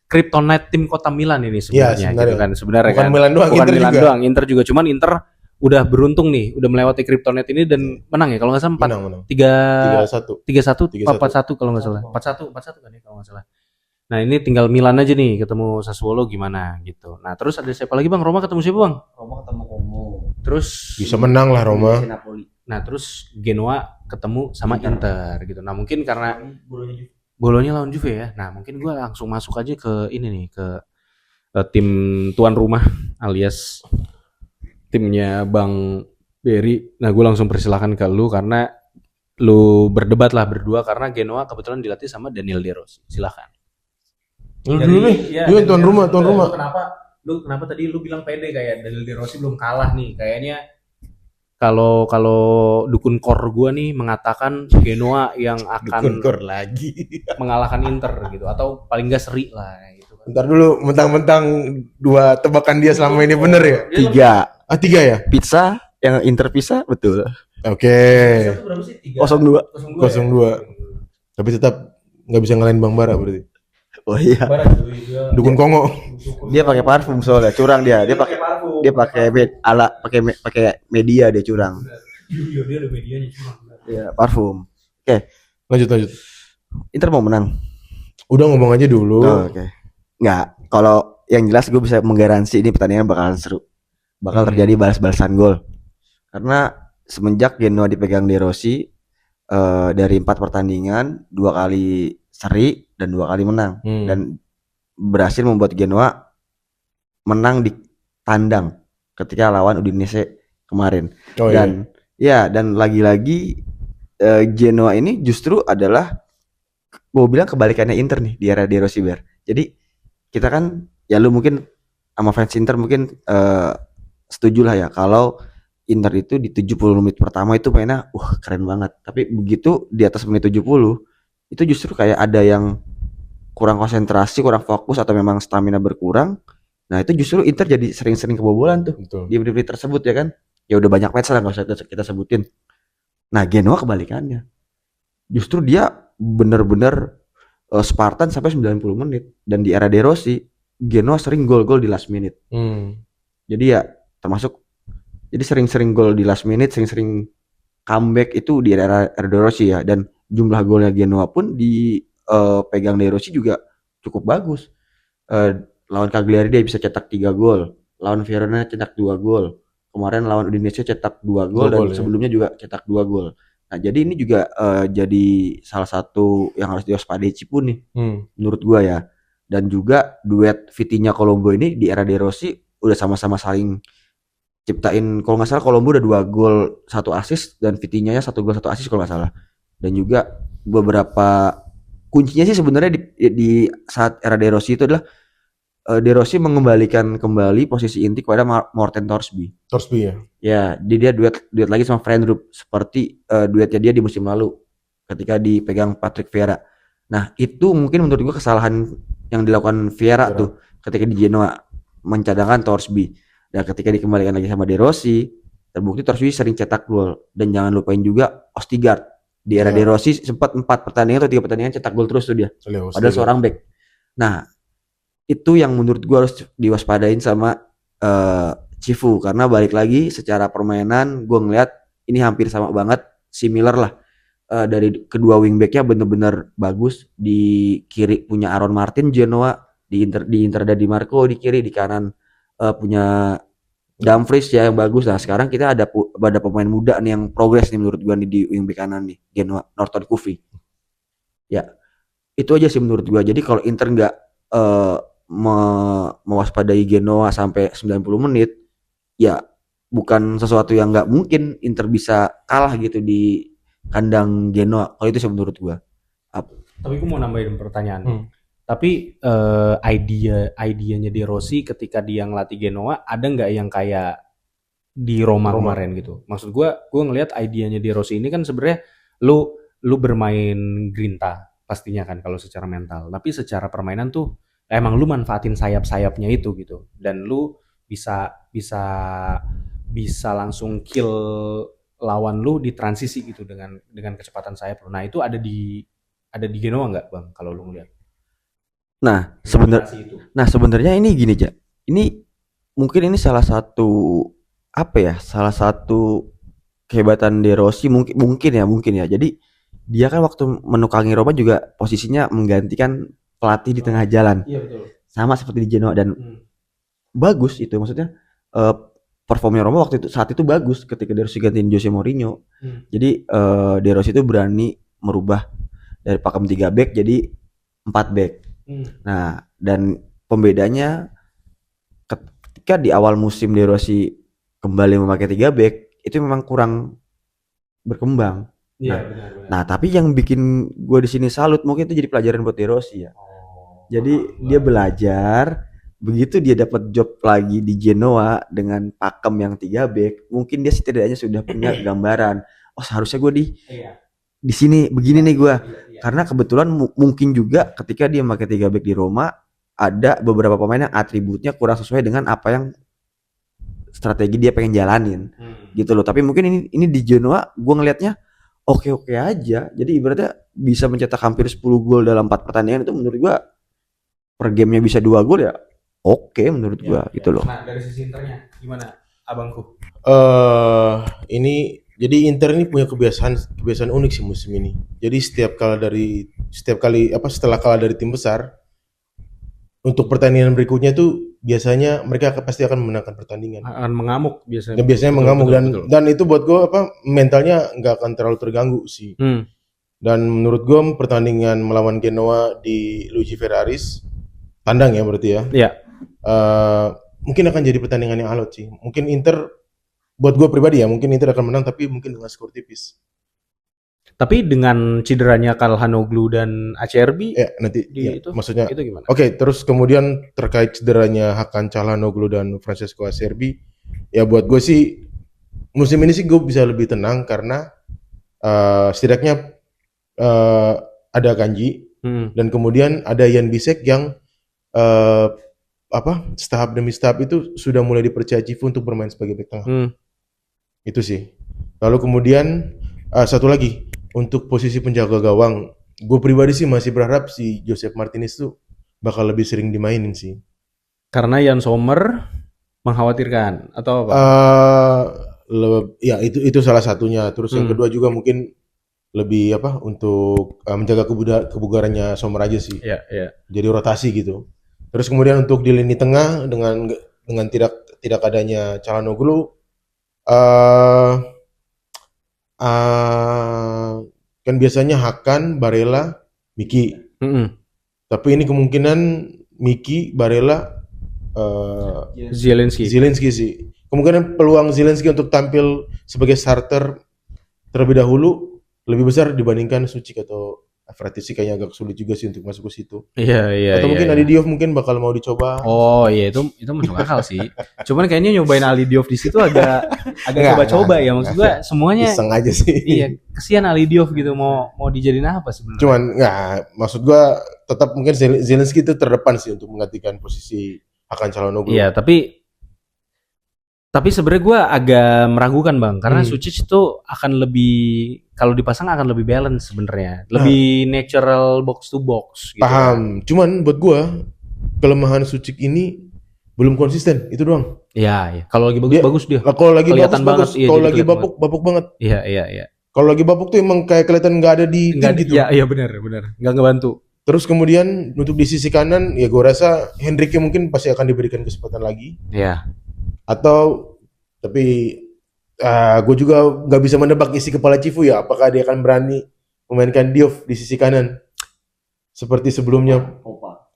Kryptonite tim kota Milan ini sebenarnya gitu kan. Sebenarnya bukan kan. Milan doang, Bukan Inter Milan juga. doang, Inter juga. Cuman Inter udah beruntung nih, udah melewati Kryptonite ini dan menang ya kalau nggak salah Menang. 3-1 3-1 4-1 kalau nggak salah. 4-1 kan ya kalau nggak salah. Nah, ini tinggal Milan aja nih ketemu Sassuolo gimana gitu. Nah, terus ada siapa lagi Bang? Roma ketemu siapa Bang? Roma ketemu Como. Terus Bisa menang lah Roma. Napoli. nah, terus Genoa ketemu sama Inter gitu. Nah, mungkin karena Bolonya lawan Juve ya. Nah, mungkin gua langsung masuk aja ke ini nih, ke tim tuan rumah alias timnya Bang Berry. Nah, gue langsung persilahkan ke lu karena lu berdebat lah berdua karena Genoa kebetulan dilatih sama Daniel De Rossi. Silakan. Lu dulu nih. Lu tuan rumah. Lu kenapa tadi lu bilang pede kayak Daniel De Rossi belum kalah nih? Kayaknya kalau dukun kor gua nih mengatakan Genoa yang akan lagi. mengalahkan Inter gitu atau paling enggak seri lah gitu kan. Bentar dulu, mentang-mentang dua tebakan dia selama ini bener ya? 3. 3 ya? Pizza yang Inter pizza betul. Oke. Itu berapa sih? 0-2. 0-2. Tapi tetap nggak bisa ngalahin Bang Bara berarti. Oh iya. Dukun Kongo. Dia pakai parfum soalnya, curang dia. Dia pakai media dia curang. Iya, dia ada medianya cuma. Iya, parfum. Lanjut. Inter mau menang. Udah ngomong aja dulu. Oke. Nggak, kalau yang jelas gue bisa menggaransi ini pertandingan bakalan seru. Bakal terjadi balas-balasan gol. Karena semenjak Genoa dipegang De Rossi dari 4 pertandingan 2 kali seri dan 2 kali menang dan berhasil membuat Genoa menang di tandang ketika lawan Udinese kemarin. Dan lagi-lagi Genoa ini justru adalah gue bilang kebalikannya Inter nih di era De Rossi Ber. Jadi kita kan ya lu mungkin sama fans Inter mungkin setuju lah ya kalau Inter itu di 70 menit pertama itu mainnya keren banget. Tapi begitu di atas menit 70 itu justru kayak ada yang kurang konsentrasi, kurang fokus atau memang stamina berkurang. Nah, itu justru Inter jadi sering-sering kebobolan tuh. Betul. Di menit tersebut ya kan. Ya udah banyak match lah enggak usah kita sebutin. Nah, Genoa kebalikannya. Justru dia benar-benar Spartan sampai 90 menit dan di era De Rossi Genoa sering gol-gol di last minute. Jadi ya termasuk jadi sering-sering gol di last minute, sering-sering comeback itu di era De Rossi ya, dan jumlah golnya Genoa pun di pegang De Rossi juga cukup bagus. Lawan Cagliari dia bisa cetak 3 gol, lawan Verona cetak 2 gol. Kemarin lawan Udinese cetak 2 gol dan sebelumnya juga cetak 2 gol. Nah, jadi ini juga jadi salah satu yang harus diwaspadai Cipu nih. Menurut gua ya. Dan juga duet Vitinha Colombo ini di era De Rossi udah sama-sama saling ciptain, kalau nggak salah Colombo udah 2 gol 1 assist dan Vitinha-nya 1 gol 1 assist kalau nggak salah. Dan juga beberapa kuncinya sih sebenarnya di saat era De Rossi itu adalah De Rossi mengembalikan kembali posisi inti kepada Morten Thorsby ya. Ya, dia duet lagi sama Frenrup seperti duetnya dia di musim lalu ketika dipegang Patrick Vieira. Nah, itu mungkin menurut gua kesalahan yang dilakukan Vieira tuh ketika di Genoa mencadangkan Thorsby. Dan ketika dikembalikan lagi sama De Rossi, terbukti Thorsby sering cetak gol. Dan jangan lupain juga Ostigard. Di era De Rossi sempat 4 pertandingan atau 3 pertandingan cetak gol terus tuh dia. Padahal seorang back. Nah, itu yang menurut gua harus diwaspadain sama Cifu, karena balik lagi secara permainan gua ngeliat ini hampir sama banget, similar lah. Dari kedua wingbacknya bener-bener bagus. Di kiri punya Aaron Martin Genoa, di Inter ada Di Marco di kiri, di kanan punya Dumfries ya yang bagus. Nah, sekarang kita ada pemain muda nih yang progres nih menurut gua nih di wingback kanan nih, Genoa, Norton Kufi. Ya, itu aja sih menurut gua. Jadi kalau Inter nggak mewaspadai Genoa sampai 90 menit, ya bukan sesuatu yang nggak mungkin Inter bisa kalah gitu di kandang Genoa. Kalau itu sih menurut gua. Tapi gue mau nambahin pertanyaan. Hmm. Tapi idenya De Rossi ketika dia ngelatih Genoa ada nggak yang kayak di Roma kemarin gitu? Maksud gue ngelihat idenya De Rossi ini kan sebenarnya lu bermain grinta pastinya kan kalau secara mental. Tapi secara permainan tuh emang lu manfaatin sayap-sayapnya itu gitu. Dan lu bisa bisa bisa langsung kill lawan lu di transisi gitu dengan kecepatan sayap lu. Nah, itu ada di Genoa nggak, Bang, kalau lu ngeliat? Nah, Kombinasi itu. sebenarnya ini gini, Ja. Ini mungkin ini salah satu apa ya? Salah satu kehebatan De Rossi mungkin ya. Jadi dia kan waktu menukangi Roma juga posisinya menggantikan pelatih di tengah jalan. Iya, betul. Sama seperti di Genoa dan bagus itu maksudnya performnya Roma saat itu bagus ketika De Rossi gantiin Jose Mourinho. Jadi De Rossi itu berani merubah dari pakem 3 back jadi 4 back. Nah, dan pembedanya ketika di awal musim De Rossi kembali memakai 3 back itu memang kurang berkembang. Iya, Nah, benar. Nah, tapi yang bikin gue di sini salut mungkin itu jadi pelajaran buat De Rossi ya. Jadi dia belajar, begitu dia dapat job lagi di Genoa dengan pakem yang 3 back, mungkin dia setidaknya sudah punya gambaran. Oh, seharusnya gue di sini begini nih gue. Karena kebetulan mungkin juga ketika dia pakai 3 back di Roma, ada beberapa pemain yang atributnya kurang sesuai dengan apa yang strategi dia pengen jalanin. Gitu loh. Tapi mungkin ini di Genoa gue ngelihatnya oke aja. Jadi ibaratnya bisa mencetak hampir 10 gol dalam 4 pertandingan itu menurut gue per gamenya bisa 2 gol ya oke menurut gua gitu loh. Nah, dari sisi Internya gimana, abangku? Ini jadi Inter ini punya kebiasaan unik sih musim ini. Jadi setelah kalah dari tim besar, untuk pertandingan berikutnya tuh biasanya mereka pasti akan memenangkan pertandingan. Akan mengamuk biasanya. Dan biasanya mengamuk dan itu buat gue mentalnya nggak akan terlalu terganggu sih. Dan menurut gue pertandingan melawan Genoa di Luigi Ferraris tandang ya berarti ya. Iya. Mungkin akan jadi pertandingan yang alot sih. Mungkin Inter buat gue pribadi ya mungkin Inter akan menang tapi mungkin dengan skor tipis. Tapi dengan cederanya Calhanoglu dan Acerbi nanti itu maksudnya itu gimana? Oke, terus kemudian terkait cederanya Hakan Calhanoglu dan Francesco Acerbi, ya buat gue sih musim ini sih gue bisa lebih tenang karena setidaknya ada Kanji dan kemudian ada Jan Bisek yang tahap demi tahap itu sudah mulai dipercaya Cifu untuk bermain sebagai bek tengah. Itu sih. Lalu kemudian satu lagi untuk posisi penjaga gawang, gue pribadi sih masih berharap si Joseph Martinez tuh bakal lebih sering dimainin sih. Karena Jan Sommer mengkhawatirkan atau apa? Ya itu salah satunya. Terus yang kedua juga mungkin lebih untuk menjaga kebugarannya Sommer aja sih. Iya. Jadi rotasi gitu. Terus kemudian untuk di lini tengah dengan tidak adanya Calhanoglu, kan biasanya Hakan, Barella, Miki. Tapi ini kemungkinan Miki, Barella, Zielinski sih. Kemungkinan peluang Zielinski untuk tampil sebagai starter terlebih dahulu lebih besar dibandingkan Sucik atau Frattesi kayaknya agak sulit juga sih untuk masuk ke situ. Iya. Atau mungkin Ali Diouf mungkin bakal mau dicoba. Oh iya itu masuk akal sih. Cuman kayaknya nyobain Ali Diouf di situ agak coba-coba ya maksud gua semuanya. Iseng aja sih. Iya, kesian Ali Diouf gitu mau dijadiin apa sebenarnya. Cuman maksud gua tetap mungkin Zielinski itu terdepan sih untuk menggantikan posisi Hakan Calhanoglu. Iya, tapi sebenarnya gue agak meragukan Bang karena Sucic itu akan lebih kalau dipasang akan lebih balance sebenarnya, lebih natural box to box gitu. Paham. Cuman buat gue kelemahan Sucic ini belum konsisten, itu doang. Iya. Kalau lagi bagus dia. Kalau lagi bagus. Iya, kalau lagi bapuk banget. Iya. Kalau lagi bapuk tuh emang kayak kelihatan nggak ada di tim gitu. Iya benar. Nggak ngebantu. Terus kemudian untuk di sisi kanan ya gue rasa Hendrick mungkin pasti akan diberikan kesempatan lagi. Iya. Tapi gue juga nggak bisa menebak isi kepala Cifu ya, apakah dia akan berani memainkan Diouf di sisi kanan seperti sebelumnya.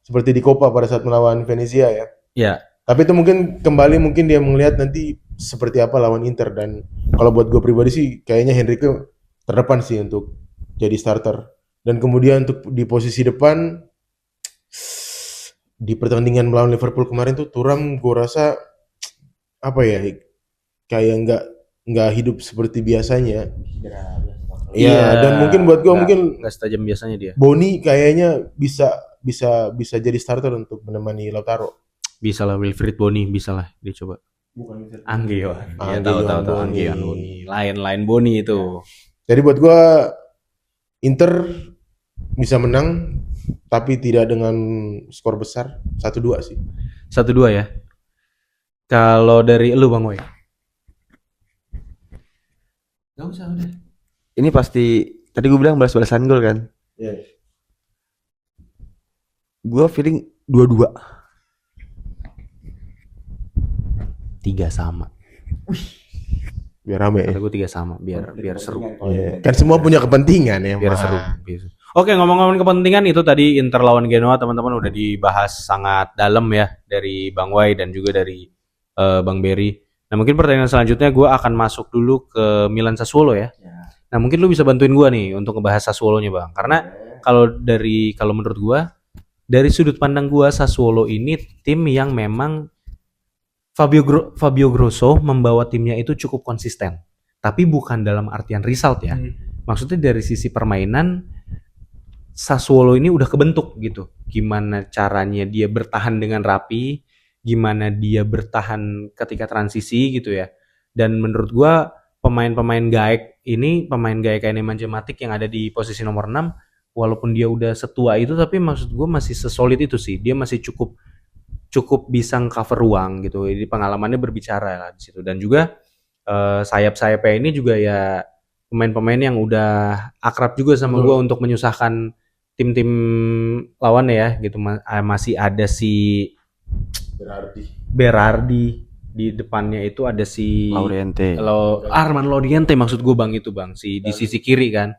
seperti di Copa pada saat melawan Venezia ya. Ya, Tapi itu mungkin kembali mungkin dia melihat nanti seperti apa lawan Inter, dan kalau buat gue pribadi sih kayaknya Henrique terdepan sih untuk jadi starter. Dan kemudian untuk di posisi depan di pertandingan melawan Liverpool kemarin tuh Thuram gue rasa apa ya, kayak nggak hidup seperti biasanya. Iya, dan mungkin buat gue mungkin nggak setajam biasanya dia. Boni kayaknya bisa jadi starter untuk menemani Lautaro. Bisa lah Wilfried Boni, bisa lah dia coba. Anggion. Ya tahu Boni. Anggion Boni. Lain Boni itu. Jadi buat gua Inter bisa menang tapi tidak dengan skor besar, 1-2 sih. 1-2 ya. Kalau dari lu Bang Wei. Gak usah udah. Ini pasti tadi gue bilang balas-balasan gol kan. Iya. Gue feeling 2-2. 3 sama. Biar rame ya. Kata gue 3 sama biar seru. Iya. Kan semua punya kepentingan ya. Biar Mas. seru. Oke, ngomong-ngomong kepentingan itu tadi Inter lawan Genoa teman-teman udah dibahas sangat dalam ya dari Bang Wai dan juga dari Bang Berry. Nah mungkin pertanyaan selanjutnya gue akan masuk dulu ke Milan Sassuolo ya. Nah mungkin lu bisa bantuin gue nih untuk ngebahas Sassuolo-nya Bang. Karena kalau menurut gue dari sudut pandang gue Sassuolo ini tim yang memang Fabio Grosso membawa timnya itu cukup konsisten. Tapi bukan dalam artian result ya. Maksudnya dari sisi permainan Sassuolo ini udah kebentuk gitu. Gimana caranya dia bertahan dengan rapi, gimana dia bertahan ketika transisi gitu ya. Dan menurut gua pemain-pemain gaek kayak Nemanja Matic yang ada di posisi nomor 6, walaupun dia udah setua itu tapi maksud gua masih sesolid itu sih. Dia masih cukup bisa cover ruang gitu. Jadi pengalamannya berbicara lah di situ. Dan juga sayap-sayapnya ini juga ya pemain-pemain yang udah akrab juga sama gue untuk menyusahkan tim-tim lawan ya gitu. Masih ada si Berardi di depannya itu ada si Lauriente. Armand Lauriente maksud gue Bang itu Bang di sisi kiri kan.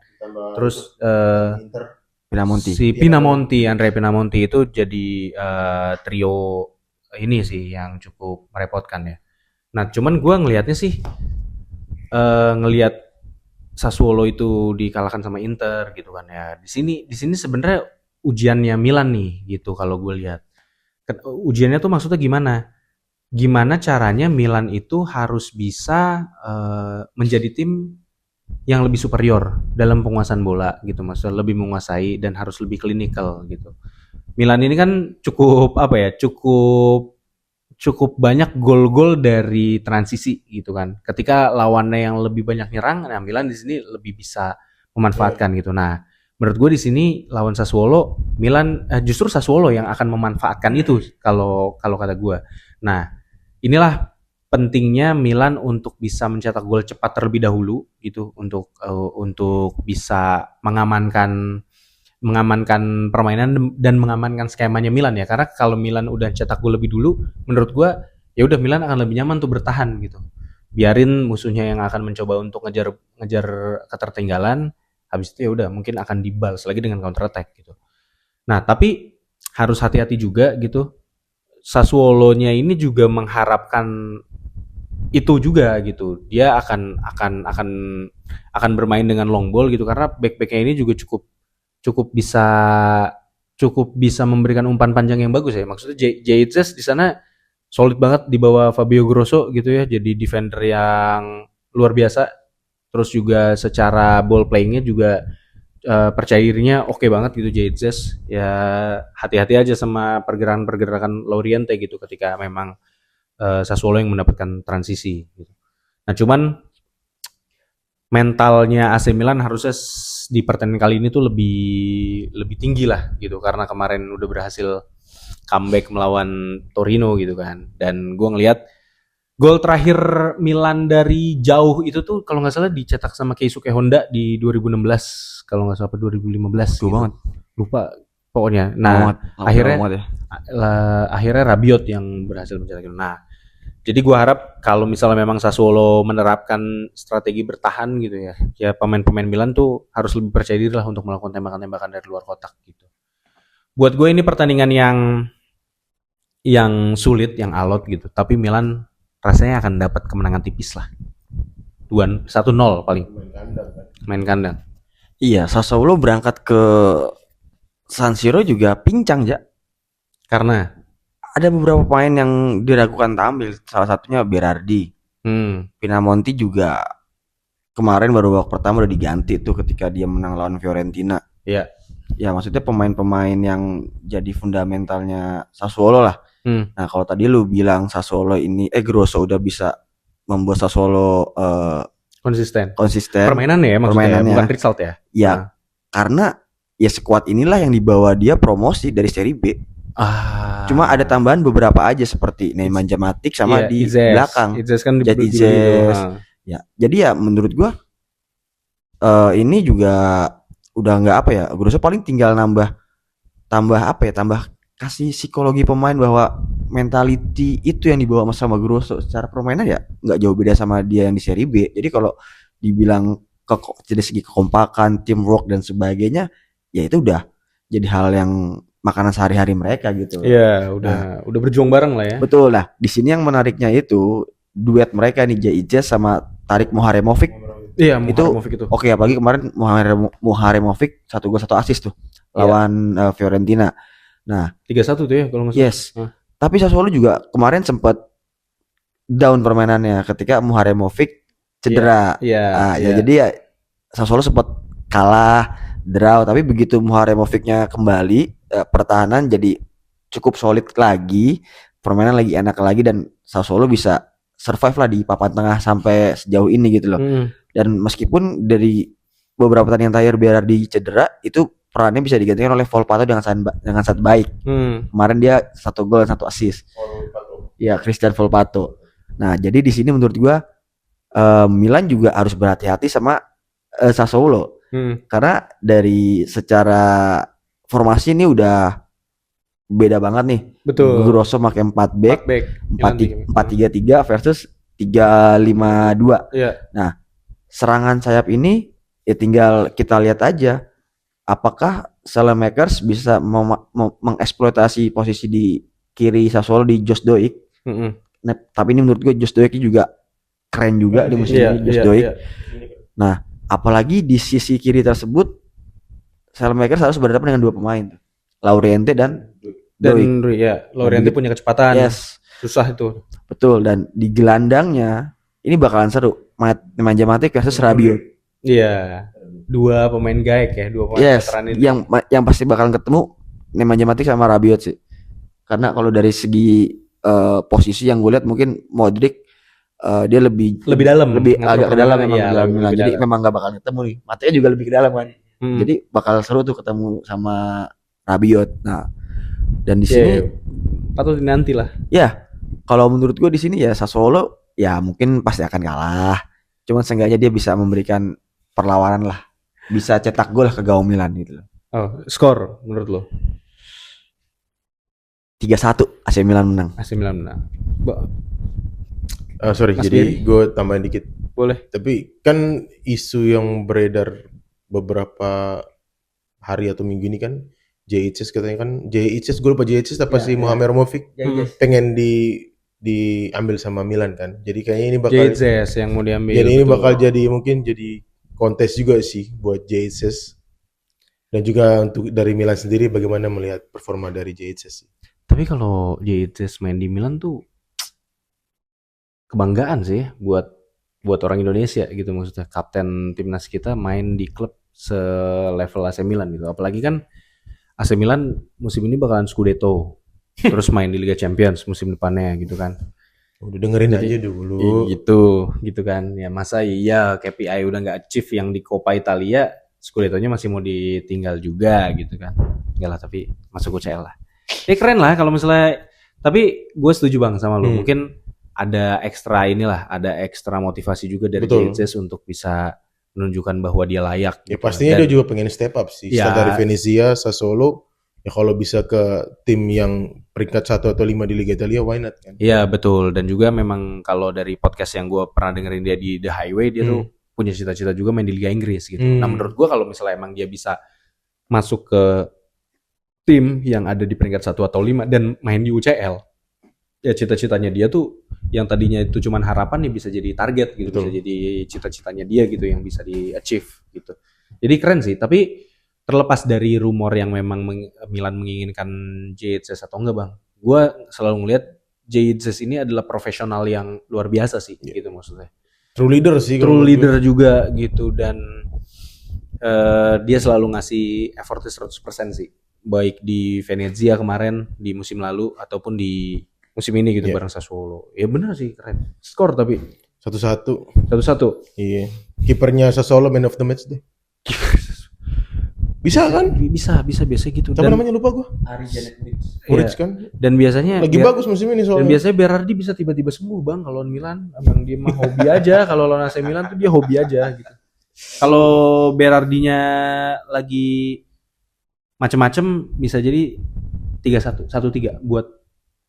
Terus Pinamonti. Andre Pinamonti itu jadi trio ini sih yang cukup merepotkan ya. Nah cuman gue ngelihatnya sih ngelihat Sassuolo itu dikalahkan sama Inter gitu kan ya. Di sini sebenarnya ujiannya Milan nih gitu kalau gue lihat. Ujiannya tuh maksudnya gimana? Gimana caranya Milan itu harus bisa menjadi tim yang lebih superior dalam penguasaan bola gitu, maksudnya lebih menguasai dan harus lebih klinikal gitu. Milan ini kan cukup banyak gol-gol dari transisi gitu kan. Ketika lawannya yang lebih banyak nyerang, nah Milan di sini lebih bisa memanfaatkan gitu. Nah, menurut gue di sini lawan Sassuolo, justru Sassuolo yang akan memanfaatkan itu kalau kata gue. Nah, inilah pentingnya Milan untuk bisa mencetak gol cepat terlebih dahulu gitu untuk bisa mengamankan permainan dan mengamankan skemanya Milan ya, karena kalau Milan udah cetak gol lebih dulu menurut gua ya udah Milan akan lebih nyaman tuh bertahan gitu, biarin musuhnya yang akan mencoba untuk ngejar ketertinggalan, habis itu ya udah mungkin akan dibalas lagi dengan counter attack gitu. Nah tapi harus hati-hati juga gitu, Sassuolo-nya ini juga mengharapkan itu juga gitu, dia akan bermain dengan long ball gitu karena back-backnya ini juga cukup bisa memberikan umpan panjang yang bagus ya. Maksudnya JHS di sana solid banget di bawah Fabio Grosso gitu ya, jadi defender yang luar biasa. Terus juga secara ball playingnya juga percaya dirinya oke banget gitu JHS. Ya hati-hati aja sama pergerakan Lauriente gitu ketika memang Sassuolo yang mendapatkan transisi gitu. Nah cuman mentalnya AC Milan harusnya di pertandingan kali ini tuh lebih tinggi lah gitu, karena kemarin udah berhasil comeback melawan Torino gitu kan. Dan gue ngelihat gol terakhir Milan dari jauh itu tuh kalau nggak salah dicetak sama Keisuke Honda di 2016 kalau nggak salah, 2015 gitu. banget. Lupa pokoknya. Nah akhirnya Rabiot yang berhasil mencetak itu. Nah jadi gue harap kalau misalnya memang Sassuolo menerapkan strategi bertahan gitu ya pemain-pemain Milan tuh harus lebih percaya diri lah untuk melakukan tembakan-tembakan dari luar kotak gitu. Buat gue ini pertandingan yang sulit, yang alot gitu. Tapi Milan rasanya akan dapat kemenangan tipis lah. 1-0 paling. Main kandang. Iya, Sassuolo berangkat ke San Siro juga pincang ya. Karena Ada beberapa pemain yang diragukan tampil. Salah satunya Berardi. Pinamonti juga kemarin baru babak pertama udah diganti tuh ketika dia menang lawan Fiorentina. Iya. Ya maksudnya pemain-pemain yang jadi fundamentalnya Sassuolo lah. Nah kalau tadi lu bilang Sassuolo ini Grosso udah bisa membuat Sassuolo konsisten. Permainannya ya maksudnya, bukan result ya. Ya, karena ya sekuat inilah yang dibawa dia promosi dari Serie B. Cuma ada tambahan beberapa aja seperti Nemanja Matic sama di belakang. Izes kan Izes. Ya, jadi ya menurut gua ini juga udah nggak apa ya. Grosso paling tinggal tambah kasih psikologi pemain bahwa mentality itu yang dibawa sama Grosso secara permainan ya nggak jauh beda sama dia yang di Serie B. Jadi kalau dibilang dari segi kekompakan, teamwork dan sebagainya, ya itu udah jadi hal yang makanan sehari-hari mereka gitu. Iya, udah berjuang bareng lah ya. Betul lah. Di sini yang menariknya itu duet mereka nih Jaiz sama Tarik Muharemovic. Iya, Muharemovic itu. Oke, apalagi kemarin Muharemovic 1 gol 1 assist tuh lawan Fiorentina. Nah, 3-1 tuh ya kalau nggak salah. Yes. Tapi Sassuolo juga kemarin sempat down permainannya ketika Muharemovic cedera. Jadi ya Sassuolo sempat kalah, draw, tapi begitu Muharemovicnya kembali, pertahanan jadi cukup solid lagi, permainan lagi enak lagi dan Sassuolo bisa survive lah di papan tengah sampai sejauh ini gitu loh. Dan meskipun dari beberapa pertandingan terakhir Berardi cedera, itu perannya bisa digantikan oleh Volpato dengan sangat baik. Kemarin dia 1 gol dan 1 assist. Ya, Christian Volpato. Nah, jadi di sini menurut gua Milan juga harus berhati-hati sama Sassuolo. Karena dari secara formasi ini udah beda banget nih. Betul. Grosso pakai 4 back. 4-3-3 versus 3-5-2. Iya. Nah, serangan sayap ini ya tinggal kita lihat aja apakah Saelemaekers bisa mengeksploitasi posisi di kiri Sassuolo di Jos Doik. Nah, tapi ini menurut gue Jos Doik juga keren juga di musim ini Jos Doik. Nah, apalagi di sisi kiri tersebut Saelemaekers harus berhadapan dengan 2 pemain, Lauriente dan Doik. Ya, Lauriente punya kecepatan. Yes. Susah itu. Betul, dan di gelandangnya ini bakalan seru. Nemanja Matic versus Rabiot. Iya. 2 pemain gaek ya, 2 pemain veteran itu. Yang pasti bakalan ketemu Nemanja Matic sama Rabiot sih. Karena kalau dari segi posisi yang gue lihat mungkin Modric dia lebih dalam, agak ke dalam memang Milan. Jadi memang gak bakal ketemu nih. Maticnya juga lebih ke dalam kan. Jadi bakal seru tuh ketemu sama Rabiot. Nah, dan di sini patut dinanti lah. Ya, kalau menurut gue di sini ya Sassuolo ya mungkin pasti akan kalah. Cuman seenggaknya dia bisa memberikan perlawanan lah. Bisa cetak gol ke gawang Milan gitu loh. Skor menurut lo? 3-1 AC Milan menang. Sorry, Mas jadi gue tambahin dikit. Boleh. Tapi kan isu yang beredar beberapa hari atau minggu ini kan JHS katanya kan JHS gue lupa JHS apa sih Muharemovic pengen diambil sama Milan kan. Jadi kayaknya ini bakal JHS yang mau diambil. Jadi ini bakal jadi mungkin jadi kontes juga sih buat JHS. Dan juga untuk dari Milan sendiri bagaimana melihat performa dari JHS. Tapi kalau JHS main di Milan tuh kebanggaan sih buat orang Indonesia gitu, maksudnya kapten timnas kita main di klub selevel AC Milan gitu. Apalagi kan AC Milan musim ini bakalan Scudetto. Terus main di Liga Champions musim depannya gitu kan. Udah dengerin aja dulu. Gitu kan. Ya masa iya KPI udah nggak achieve yang di Coppa Italia, Scudetto-nya masih mau ditinggal juga gitu kan. Enggak lah, tapi masuk UCL lah. Keren lah kalau misalnya. Tapi gue setuju bang sama lu. Mungkin ada ekstra motivasi juga dari JHS untuk bisa menunjukkan bahwa dia layak. Ya pastinya dia juga pengen step up sih. Setelah dari Venezia, Sassuolo, ya kalau bisa ke tim yang peringkat 1 atau 5 di Liga Italia, why not kan? Iya betul, dan juga memang kalau dari podcast yang gue pernah dengerin dia di The Highway, dia tuh punya cita-cita juga main di Liga Inggris gitu. Nah menurut gue kalau misalnya emang dia bisa masuk ke tim yang ada di peringkat 1 atau 5 dan main di UCL. Ya cita-citanya dia tuh yang tadinya itu cuman harapan nih bisa jadi target gitu, Betul. bisa jadi cita-citanya dia gitu yang bisa di-achieve gitu. Jadi keren sih, tapi terlepas dari rumor yang memang Milan menginginkan JHS atau enggak Bang, gue selalu ngelihat JHS ini adalah profesional yang luar biasa sih gitu maksudnya. True leader sih. True kalau menurut leader juga gitu dan dia selalu ngasih effortnya 100% sih. Baik di Venezia kemarin di musim lalu ataupun di musim ini gitu bareng Sassuolo. Ya benar sih keren. Skor tapi gue. 1-1. 1-1. Iya. Kipernya Sassuolo man of the match deh. Bisa kan? Bisa biasa gitu. Siapa namanya lupa gue. Ari Janet Muric kan. Dan biasanya Lagi bagus musim ini dan soalnya. biasanya Berardi bisa tiba-tiba sembuh Bang kalau lawan Milan. Abang dia mah hobi aja kalau lawan AC Milan tuh dia hobi aja gitu. Kalau Berardinya lagi macem-macem bisa jadi 3-1, 1-3 buat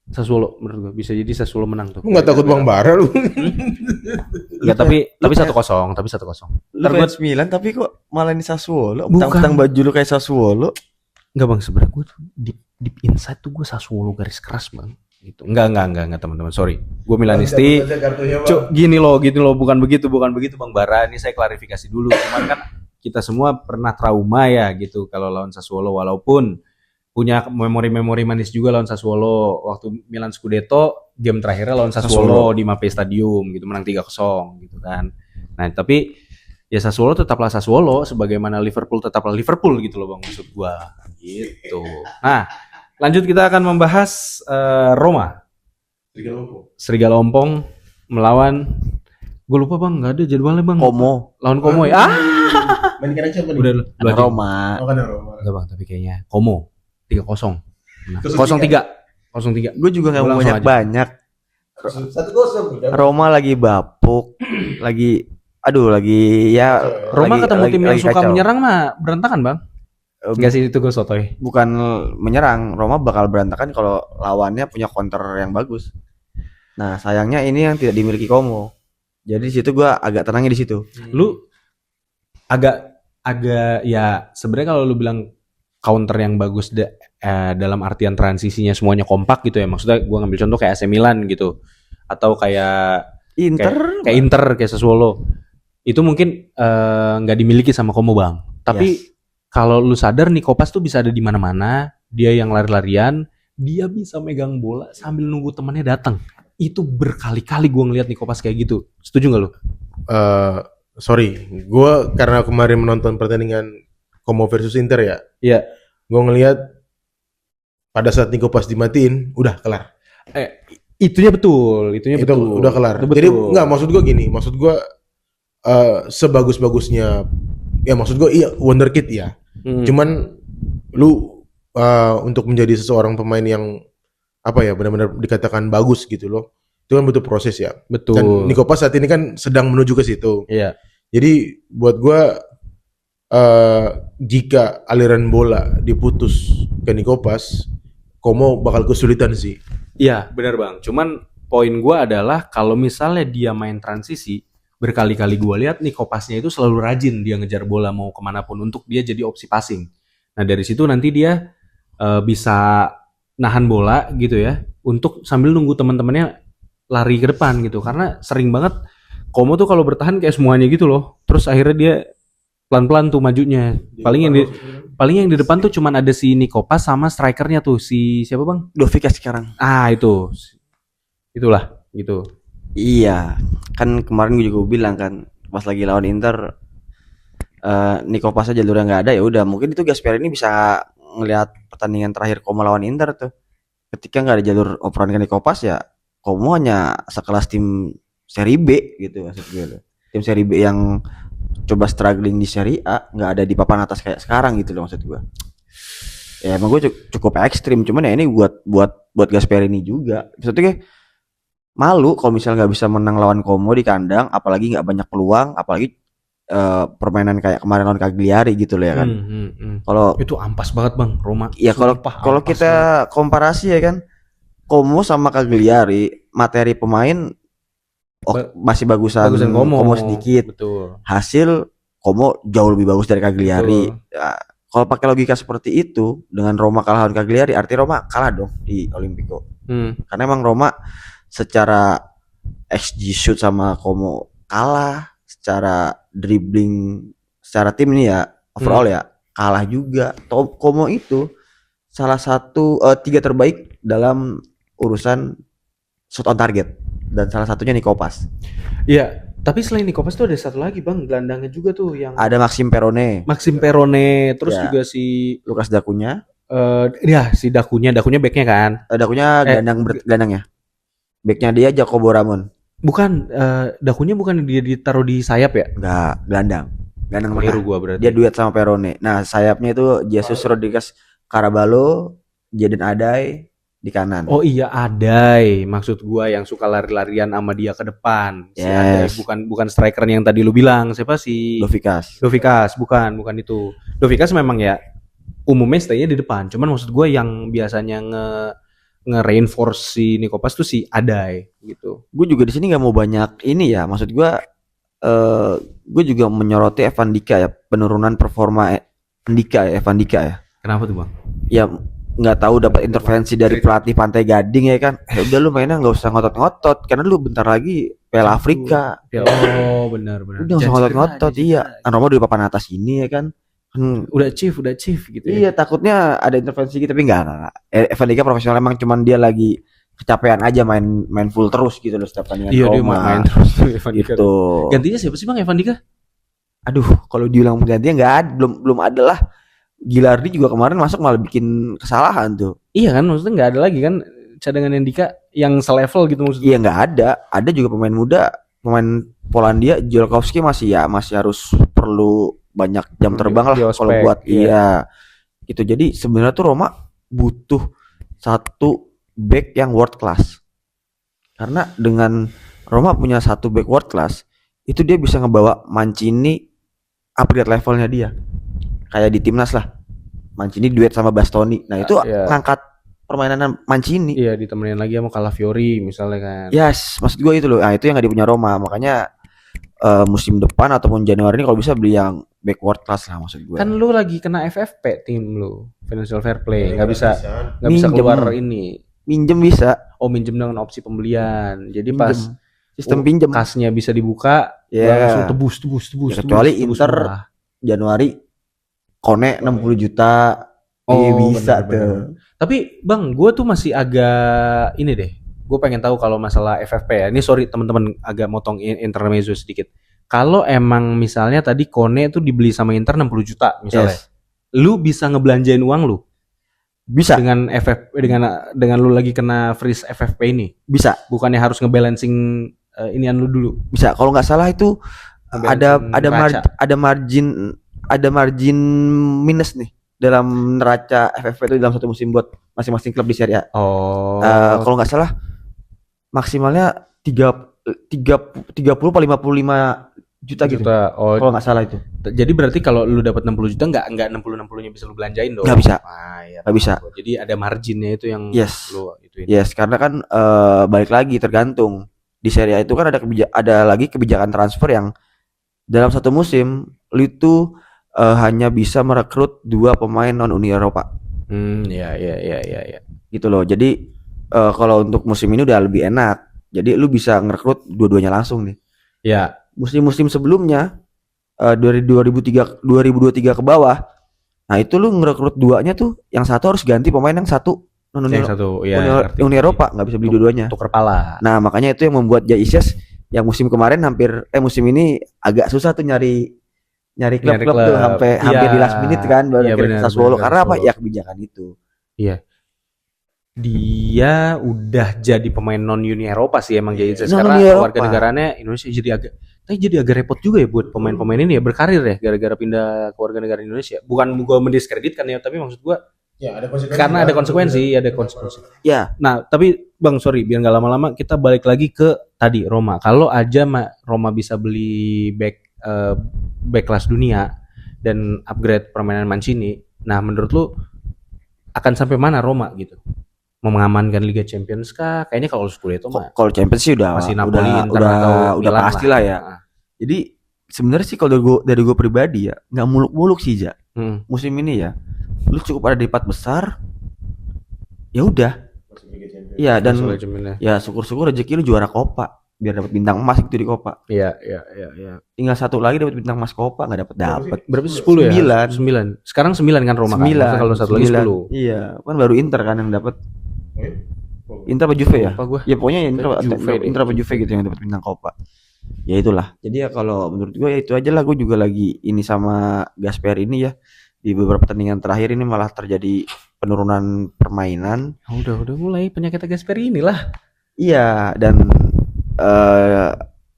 Sassuolo menurut gua. Bisa jadi Sassuolo menang tuh. Lu nggak takut Bang Bara lu? Enggak, tapi 1-0, tapi 1-0. Lu fans Milan tapi kok malah ini Sassuolo? Bukan. Mentang-mentang baju lu kayak Sassuolo. Enggak Bang, sebenarnya gua tuh deep inside tuh gua Sassuolo garis keras Bang. Gitu. Enggak teman-teman, sorry. Gua Milanisti. Cuk, gini loh, bukan begitu Bang Bara. Ini saya klarifikasi dulu. Cuman kan kita semua pernah trauma ya gitu kalau lawan Sassuolo, walaupun punya memori-memori manis juga lawan Sassuolo waktu Milan Scudetto, game terakhirnya lawan Sassuolo di Mapei Stadium gitu, menang 3-0 gitu kan. Nah, tapi ya Sassuolo tetaplah Sassuolo sebagaimana Liverpool tetaplah Liverpool gitu loh Bang, maksud gua gitu. Nah, lanjut kita akan membahas Roma. Serigala Ompong melawan, gue lupa Bang, nggak ada jadwalnya Bang. Como. Lawan Como ya. Mainkan aja apa nih? Udah lu Ada aja. Roma. Oh, kan Roma. Enggak Bang, tapi kayaknya Como 3-0. Nah, 0-3. 0-3. 0-3. Gue juga nggak Gua mau langsung banyak. 1-0. Roma lagi bapuk, lagi ya Roma ketemu tim yang suka kacau. menyerang mah berantakan Bang. Enggak sih, itu gue sotoy. Bukan menyerang, Roma bakal berantakan kalau lawannya punya counter yang bagus. Nah, sayangnya ini yang tidak dimiliki Como. Jadi di situ gua agak tenangnya di situ. Lu agak ya sebenarnya kalau lu bilang counter yang bagus dalam artian transisinya semuanya kompak gitu ya. Maksudnya gua ngambil contoh kayak AC Milan gitu. Atau kayak Inter kayak Inter, kayak Sassuolo. Itu mungkin nggak dimiliki sama Como Bang. Tapi kalau lu sadar nih Kopas tuh bisa ada di mana-mana, dia yang lari-larian, dia bisa megang bola sambil nunggu temannya datang. Itu berkali-kali gue ngeliat nih Kopas kayak gitu. Setuju nggak lu? Sorry, gue karena kemarin menonton pertandingan Como versus Inter ya. Iya. Gue ngelihat pada saat Nico pas dimatiin, udah kelar. Itunya betul. Itu udah kelar. Itu betul. Jadi nggak, maksud gue gini, maksud gue sebagus-bagusnya, ya maksud gue iya wonderkid ya. Cuman lu untuk menjadi seseorang pemain yang apa ya benar-benar dikatakan bagus gitu loh, itu kan butuh proses ya. Betul. Dan Nico Pas saat ini kan sedang menuju ke situ. Iya. Jadi buat gue jika aliran bola diputus ke Nico Pas, Como bakal kesulitan sih. Iya, benar Bang. Cuman poin gue adalah kalau misalnya dia main transisi, berkali-kali gue lihat nih Kopasnya itu selalu rajin dia ngejar bola mau kemanapun untuk dia jadi opsi passing. Nah dari situ nanti dia bisa nahan bola gitu ya untuk sambil nunggu teman-temannya lari ke depan gitu, karena sering banget Como tuh kalau bertahan kayak semuanya gitu loh, terus akhirnya dia pelan-pelan tuh majunya. Paling yang di depan tuh cuman ada si Nikopas sama strikernya tuh si siapa Bang? Dovika sekarang. Itulah gitu. Iya, kan kemarin gue juga bilang kan pas lagi lawan Inter Nico Paz jalurnya nggak ada, ya udah mungkin itu Gasperini bisa ngelihat pertandingan terakhir Como lawan Inter tuh. Ketika nggak ada jalur operan ke Nico Paz ya Como hanya sekelas tim Serie B gitu maksud gue loh. Tim Serie B yang coba struggling di Serie A, nggak ada di papan atas kayak sekarang gitu loh maksud gue. Ya emang gue cukup ekstrim, cuman ya ini buat Gasperini juga. Maksudnya malu kalau misalnya nggak bisa menang lawan Como di kandang, apalagi nggak banyak peluang, apalagi permainan kayak kemarin lawan Cagliari gitu loh ya kan. Kalau itu ampas banget Bang Roma. ya kalau kita komparasi ya kan, Como sama Cagliari materi pemain masih bagusan Como sedikit. Betul. Hasil Como jauh lebih bagus dari Cagliari. Ya, kalau pakai logika seperti itu dengan Roma kalah lawan Cagliari, arti Roma kalah dong di Olimpico. Karena emang Roma secara XG shoot sama Como kalah, secara dribbling, secara tim ini ya overall ya kalah juga. Como itu salah satu 3 terbaik dalam urusan shot on target dan salah satunya Nikopas. Iya, tapi selain Nikopas tuh ada satu lagi bang, gelandangnya juga tuh yang Ada Maxim Perone, Maxim Perone, terus Ya. juga si Lukas Dakunya. ya si Dakunya backnya kan. Dakunya gelandang ya. Backnya dia Jacobo Ramon. Bukan, Dakunya bukan dia ditaruh di sayap ya? Enggak, gelandang Keliru tengah. gua berarti. Dia duet sama Perone. Nah, sayapnya itu Jesus Rodriguez Carvalho, Jaden Adai di kanan. Oh iya, Adai, maksud gua yang suka lari-larian sama dia ke depan. Si Adai, Yes. bukan striker yang tadi lu bilang. Siapa sih? Dovikas. Dovikas, bukan itu. Dovikas memang ya umumnya stay-nya di depan. Cuman maksud gua yang biasanya nge-reinforce si Nikopas tuh si Adai gitu. Gue juga di sini nggak mau banyak ini ya. Maksud gue juga menyoroti Evan Dika ya, penurunan performa Evan Dika ya. Kenapa tuh bang? Ya nggak tahu dapat intervensi dari pelatih Pantai Gading ya kan. Udah lu mainnya nggak usah ngotot-ngotot karena lu bentar lagi Piala Afrika. Oh benar. Udah nggak usah ngotot-ngotot, iya. Kan Roma di papan atas ini ya kan. Udah chief gitu ya. Iya, takutnya ada intervensi gitu tapi enggak. Evan Dika profesional, emang cuman dia lagi kecapean aja main full terus gitu loh setiap tandingan Iya, dia Roma. main terus tuh Evan Dika. Gitu. Gantinya siapa sih bang Evan Dika? Aduh, kalau diulang penggantinya nggak ada, belum ada lah. Gilardi juga kemarin masuk malah bikin kesalahan tuh. Iya kan, maksudnya nggak ada lagi kan cadangan Dika yang selevel gitu maksudnya. Iya nggak ada. Ada juga pemain muda, pemain Polandia, Jolkowski masih harus perlu banyak jam terbang lah kalau buat iya. Gitu. Jadi sebenarnya tuh Roma butuh satu back yang world class. Karena dengan Roma punya satu back world class, itu dia bisa ngebawa Mancini upgrade levelnya dia. Kayak di timnas lah. Mancini duet sama Bastoni. Nah, itu ngangkat permainan Mancini. Iya, ditemenin lagi sama Calafiori misalnya kan. Yes, maksud gue itu loh. Nah, itu yang gak dipunya Roma. Makanya musim depan ataupun Januari ini kalau bisa beli yang back world class lah maksud gue. Kan lu lagi kena FFP tim lu, financial fair play, nggak bisa Minjem. keluar ini. Minjem bisa. Oh, minjem dengan opsi pembelian. Jadi Minjem. pas Sistem pinjem. kasnya bisa dibuka, Yeah. langsung tebus. Ya, kecuali Inter murah. Januari Kone 60 juta. Bisa bener. tuh. Tapi Bang, gue tuh masih agak ini deh. Gue pengen tahu kalau masalah FFP ya. Ini sorry teman-teman agak motong intermezzo sedikit. Kalau emang misalnya tadi Kone tuh dibeli sama Inter 60 juta misalnya. Yes. Lu bisa ngebelanjain uang lu Bisa. dengan FFP dengan lu lagi kena freeze FFP ini. Bisa. Bukannya harus ngebalancing inian lu dulu. Bisa. Kalau nggak salah itu Ngebalancing ada margin minus nih dalam neraca FFP itu dalam satu musim buat masing-masing klub di Serie A. Oh. Kalau nggak salah maksimalnya 30 apa 55 juta gitu. Oh, Kalau nggak salah itu. jadi berarti kalau lu dapat 60 juta nggak 60-60-nya bisa lu belanjain dong. Nggak bisa. Ya, Nggak bisa. Jadi ada marginnya itu yang Yes. lu ituin. Yes, karena kan balik lagi tergantung. Di Serie A itu kan ada lagi kebijakan transfer yang dalam satu musim lu itu hanya bisa merekrut 2 pemain non Uni Eropa. Ya. Gitu loh. Jadi kalau untuk musim ini udah lebih enak. Jadi lu bisa ngerekrut dua-duanya langsung nih. Ya. Musim-musim sebelumnya dari 2023 ke bawah. Nah, itu lu ngerekrut duanya tuh, yang satu harus ganti pemain yang satu non Uni Uni Eropa, nggak bisa beli dua-duanya. Tuker pala. Nah, makanya itu yang membuat Jaises yang musim kemarin musim ini agak susah tuh nyari klub tuh hampir di last minute kan baru ke Sassuolo. Karena apa? Ya kebijakan itu. Iya. Dia udah jadi pemain non Uni Eropa sih emang jadi karena warga negaranya Indonesia jadi agak repot juga ya buat pemain-pemain ini ya berkarir ya gara-gara pindah ke warga negara Indonesia. Bukan gua mendiskreditkan ya, tapi maksud gua ya ada konsekuensi. Karena ada konsekuensi. Ya. Nah, tapi Bang sorry biar nggak lama-lama kita balik lagi ke tadi Roma. Kalau aja Roma bisa beli back kelas dunia dan upgrade permainan Mancini, nah menurut lu akan sampai mana Roma gitu? Mengamankan Liga Champions kah? Kayaknya kalau Scudetto mah kalau Champions sih udah masih Napoli, Inter atau udah Milan pasti lah ya. Jadi sebenarnya sih kalau dari gue pribadi ya nggak muluk-muluk sih Ja. Musim ini ya lu cukup ada di 4 besar ya udah. Iya dan Masuk aja mainnya. ya syukur-syukur rezeki lu juara Copa biar dapat bintang emas gitu di Copa. Iya. Tinggal satu lagi dapat bintang emas Copa nggak dapat. Berapa sih? 10 ya? 9. Sekarang 9 kan Roma kan? Maksudnya kalau satu lagi 10. Iya, kan baru Inter kan yang dapat. Oh, Inter apa Juve ya? Lupa gua. Ya pokoknya Inter apa deh. Juve gitu yang dapat bintang Copa. Ya itulah. Jadi ya kalau menurut gue ya itu aja lah. Gue juga lagi ini sama Gasper ini ya. Di beberapa pertandingan terakhir ini malah terjadi penurunan permainan. Udah mulai penyakit Gasper inilah. Iya dan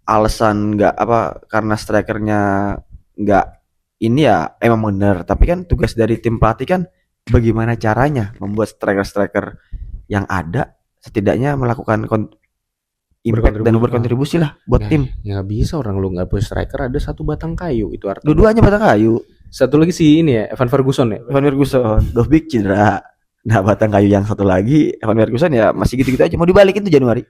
alasan nggak apa karena strikernya nggak ini ya emang bener. Tapi kan tugas dari tim pelatih kan bagaimana caranya membuat striker-striker yang ada setidaknya melakukan impact dan berkontribusi lah buat tim. Ya nggak bisa orang lu nggak punya striker ada satu batang kayu itu artinya. Dua-duanya batang kayu. Satu lagi si ini ya Evan Ferguson ya. Evan Ferguson, Dovbyk cedera. Nah batang kayu yang satu lagi Evan Ferguson ya masih gitu-gitu aja. Mau dibalikin tuh Januari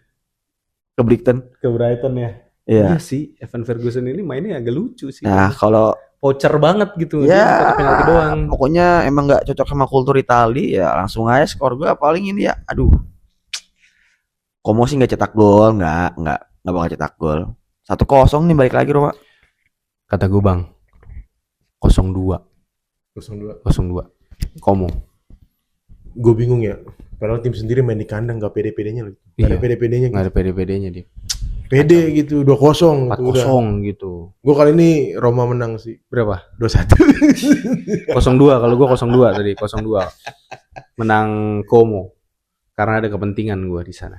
ke Brighton. Ke Brighton ya. Iya. Iya sih Evan Ferguson ini mainnya agak lucu sih. Nah kalau Voucher banget gitu. ya Dia penalti doang. pokoknya emang nggak cocok sama kultur Itali ya langsung aja skor gue paling ini ya. Aduh. Como sih nggak cetak gol, nggak bakal cetak gol. 1-0 nih balik lagi Roma. Kata gue bang 0-2 02. Komo. Gue bingung ya. Padahal tim sendiri main di kandang gak pede-pedenya loh. Gak Iya. ada pede-pedenya. Nggak ada pede-pedenya dia. Pede gitu 2-0 gitu udah. 4-0 gitu. Gue kali ini Roma menang sih. Berapa? 2-1. 0-2 kalau gue 0-2 tadi 0-2 menang Como karena ada kepentingan gue di sana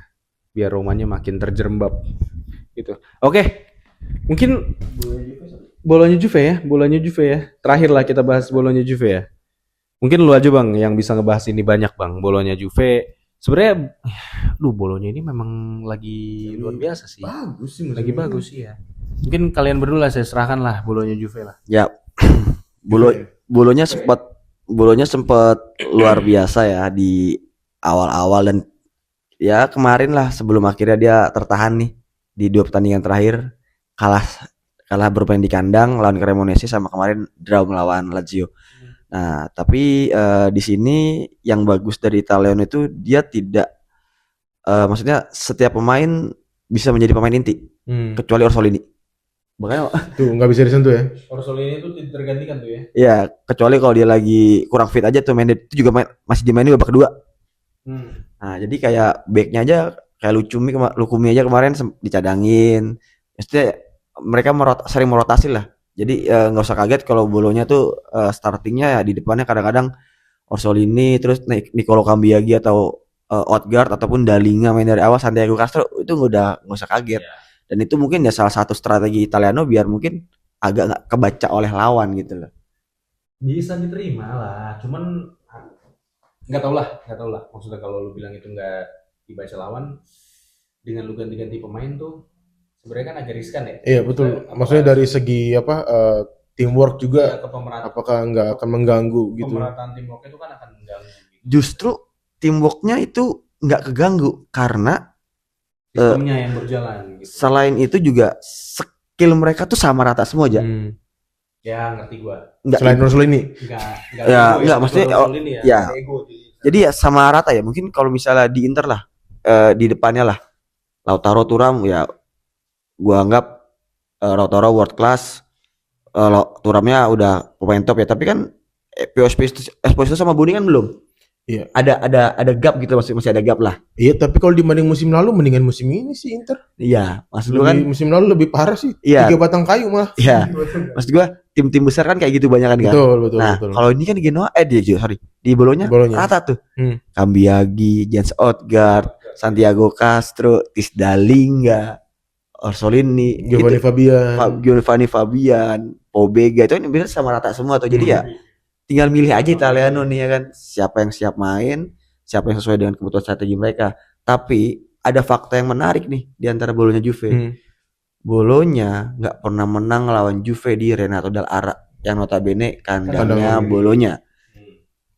biar Romanya makin terjerembab gitu. Oke. Mungkin bolanya Juve ya. Terakhir lah kita bahas bolanya Juve ya. Mungkin lu aja bang yang bisa ngebahas ini banyak bang. Bolanya Juve sebenarnya, bolonya ini memang lagi luar biasa sih. Bagus sih. Lagi bagus sih ya. Mungkin kalian berdua lah saya serahkan lah bolanya Juve lah. Ya bolonya sempat luar biasa ya di awal-awal dan ya kemarin lah sebelum akhirnya dia tertahan nih di 2 pertandingan terakhir kalah bermain di kandang lawan Cremonese sama kemarin draw melawan Lazio. Nah tapi di sini yang bagus dari Italiano itu dia tidak maksudnya setiap pemain bisa menjadi pemain inti kecuali Orsolini. Makanya Tuh nggak bisa disentuh ya. Orsolini itu tergantikan tuh ya. ya kecuali kalau dia lagi kurang fit aja tuh main itu juga masih dimainin babak kedua. Nah jadi kayak backnya aja kayak Lukumi aja kemarin dicadangin. Maksudnya mereka sering merotasi lah. Jadi nggak usah kaget kalau bolonya tuh startingnya ya di depannya kadang-kadang Orsolini terus Nicolo Cambiaghi atau Odegaard ataupun Dalinga main dari awal Santiago Castro itu nggak usah kaget. Dan itu mungkin ya salah satu strategi Italiano biar mungkin agak nggak kebaca oleh lawan gitu loh. Bisa diterima lah, cuman nggak tau lah. Maksudnya kalau lu bilang itu nggak dibaca lawan dengan lu ganti-ganti pemain tuh sebenarnya kan agak riskan ya. Iya betul. Maksudnya dari segi teamwork juga apakah nggak akan mengganggu gitu. Pemerataan teamwork itu kan akan mengganggu. Gitu. Justru teamworknya itu nggak keganggu karena Sistemnya yang berjalan. Gitu. selain itu juga skill mereka tuh sama rata semua aja. Ya ngerti gua. Selain Orsolini. Enggak maksudnya ya. Jadi ya sama rata ya. Mungkin kalau misalnya di Inter lah di depannya lah Lautaro Thuram ya gua anggap Lautaro world class. Thuramnya udah pemain top ya. Tapi kan Esposito sama Boni kan belum. Iya. Ada gap gitu masih ada gap lah. Iya, tapi kalau dibanding musim lalu mendingan musim ini sih Inter. Iya, maksud gua kan Musim lalu lebih parah sih. Iya. 3 batang kayu malah. Iya. Maksud gua tim-tim besar kan kayak gitu banyak kan. Betul. Nah, kalau ini kan di Genoa di Bolonya rata tuh. Cambiaghi, Jens Odegaard, Santiago Castro, Tisdalinga, Orsolini, Giovanni Fabian, Pobega itu kan biasanya sama rata semua tuh. Jadi ya tinggal milih aja Italiano nih ya kan. Siapa yang siap main, siapa yang sesuai dengan kebutuhan strategi mereka. Tapi ada fakta yang menarik nih di antara Bolonya Juve. Bolonya nggak pernah menang lawan Juve di Renato Dall'Ara yang notabene kandangnya Bolonya.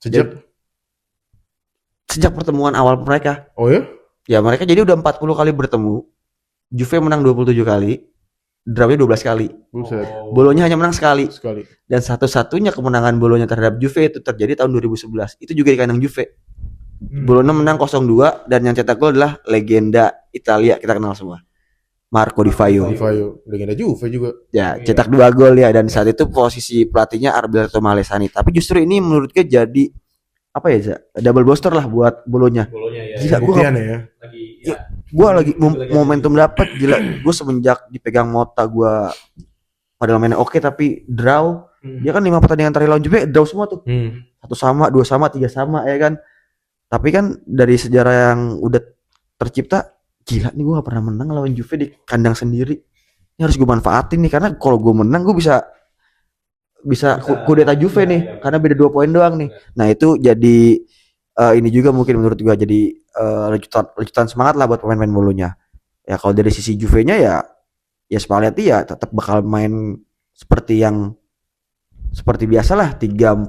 Sejak pertemuan awal mereka. Oh ya? Ya mereka jadi udah 40 kali bertemu. Juve menang 27 kali. drawnya 12 kali. Buset. Bolonya hanya menang sekali. Sekali. Dan satu-satunya kemenangan Bolonya terhadap Juve itu terjadi tahun 2011. Itu juga di kandang Juve. Bologna menang 0-2 dan yang cetak gol adalah legenda Italia kita kenal semua. Marco Di Vaio. Di Vaio, legenda Juve juga. Ya, cetak 2 gol ya dan saat itu posisi pelatihnya Alberto Malesani. Tapi justru ini menurut gue jadi apa ya, Za? Double booster lah buat Bologna. Bolonya ya. Gila, Buktian ya. Lagi Gua lagi momentum dapat gila. Gue semenjak dipegang Mota gua padahal mainnya oke tapi draw. Dia kan 5 pertandingan terakhir lawan Juve draw semua tuh. 1 sama, 2 sama, 3 sama ya kan. Tapi kan dari sejarah yang udah tercipta, gila nih gue gak pernah menang lawan Juve di kandang sendiri. Ini harus gue manfaatin nih karena kalau gue menang gue bisa kudeta Juve nih karena beda 2 poin doang nih. Nah itu jadi ini juga mungkin menurut gue jadi lanjutan semangat lah buat pemain-pemain Bolonya. Ya kalau dari sisi Juve-nya ya Spalletti ya tetap bakal main seperti biasalah 3-4-2-1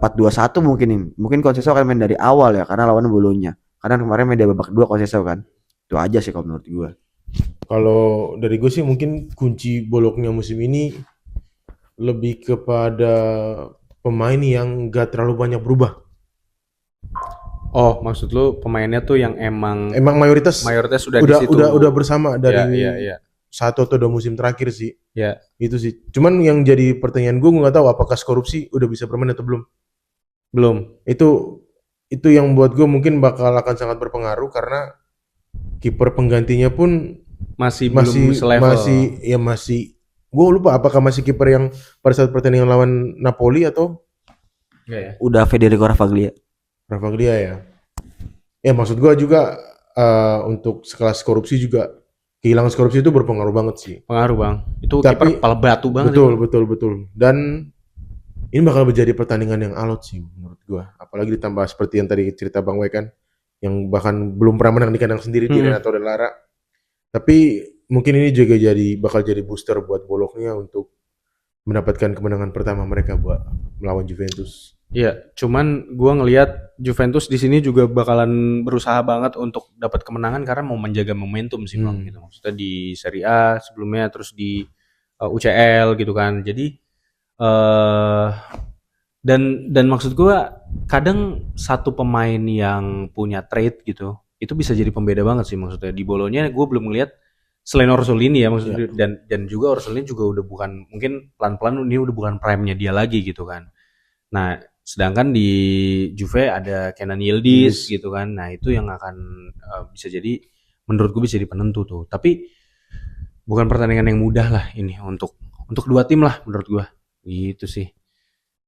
mungkin ini. Mungkin Conceição akan main dari awal ya karena lawannya Bolonya. Karena kemarin main di babak kedua Conceição kan. Itu aja sih kalau menurut gue. Kalau dari gue sih mungkin kunci Bologna musim ini lebih kepada pemain yang gak terlalu banyak berubah. Oh, maksud lu pemainnya tuh yang emang Mayoritas sudah di situ. udah bersama dari Iya. 1 atau 2 musim terakhir sih. Ya. Itu sih. Cuman yang jadi pertanyaan gue nggak tahu apakah korupsi udah bisa bermain atau belum. Belum. Itu yang buat gue mungkin bakal akan sangat berpengaruh karena kiper penggantinya pun Masih belum selevel. masih gue lupa apakah masih kiper yang pada saat pertandingan lawan Napoli atau Enggak ya? Udah Federico Ravaglia. Ravaglia ya. Ya maksud gue juga untuk sekelas korupsi juga kehilangan korupsi itu berpengaruh banget sih. Pengaruh, Bang. Itu Tapi- kiper kepala batu banget. Betul. Dan ini bakal menjadi pertandingan yang alot sih menurut gua. Apalagi ditambah seperti yang tadi cerita Bang W kan, yang bahkan belum pernah menang di kandang sendiri di Renato De Lara. Tapi mungkin ini juga bakal jadi booster buat Bologna untuk mendapatkan kemenangan pertama mereka buat melawan Juventus. Iya, cuman gua ngelihat Juventus di sini juga bakalan berusaha banget untuk dapat kemenangan karena mau menjaga momentum sih, Bang, gitu. Maksudnya di Serie A sebelumnya terus di UCL gitu kan. Jadi dan maksud gua kadang satu pemain yang punya trait gitu, itu bisa jadi pembeda banget sih maksudnya. Di Bolonya gua belum ngelihat selain Orsolini ya maksudnya dan juga Orsolini juga udah bukan mungkin pelan-pelan ini udah bukan prime-nya dia lagi gitu kan. Nah, sedangkan di Juve ada Kenan Yildiz gitu kan. Nah, itu yang akan bisa jadi menurut gue bisa jadi penentu tuh. Tapi bukan pertandingan yang mudah lah ini untuk dua tim lah menurut gue. Gitu sih.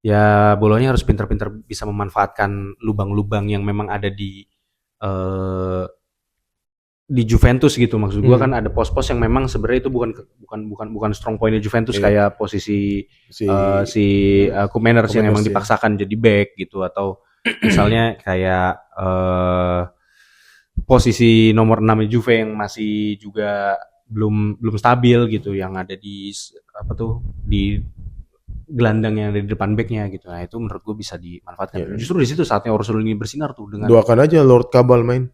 Ya Bolonya harus pintar-pintar bisa memanfaatkan lubang-lubang yang memang ada di Juventus gitu maksud gua kan ada pos-pos yang memang sebenarnya itu bukan strong pointnya Juventus kayak posisi si Koeman yang emang dipaksakan jadi back gitu atau misalnya kayak posisi nomor 6 Juve yang masih juga belum stabil gitu yang ada di di gelandang yang ada di depan backnya gitu. Nah itu menurut gue bisa dimanfaatkan. Justru di situ saatnya Orsolini bersinar tuh dengan doakan aja Lord Kabal main.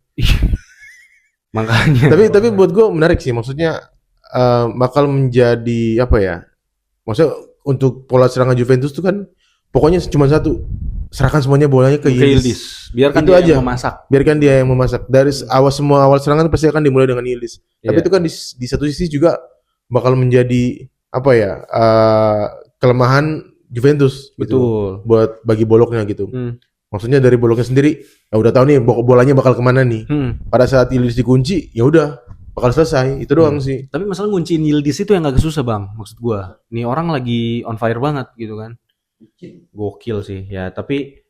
Makanya. Tapi buat gue menarik sih, maksudnya bakal menjadi apa ya? Maksudnya untuk pola serangan Juventus tuh kan pokoknya cuma satu, serahkan semuanya bolanya ke Yildiz. Biarkan itu dia aja. yang memasak. Biarkan dia yang memasak. Dari awal serangan pasti akan dimulai dengan Yildiz. Tapi itu kan di satu sisi juga bakal menjadi apa ya? Kelemahan Juventus. Betul. Gitu, buat bagi Bologna gitu. Maksudnya dari Bologna sendiri, ya udah tahu nih bolanya bakal kemana nih. Pada saat Yildiz dikunci, ya udah bakal selesai. Itu doang sih. Tapi masalah ngunciin Yildiz itu yang agak susah bang, maksud gua. Nih orang lagi on fire banget gitu kan. Gokil sih ya. Tapi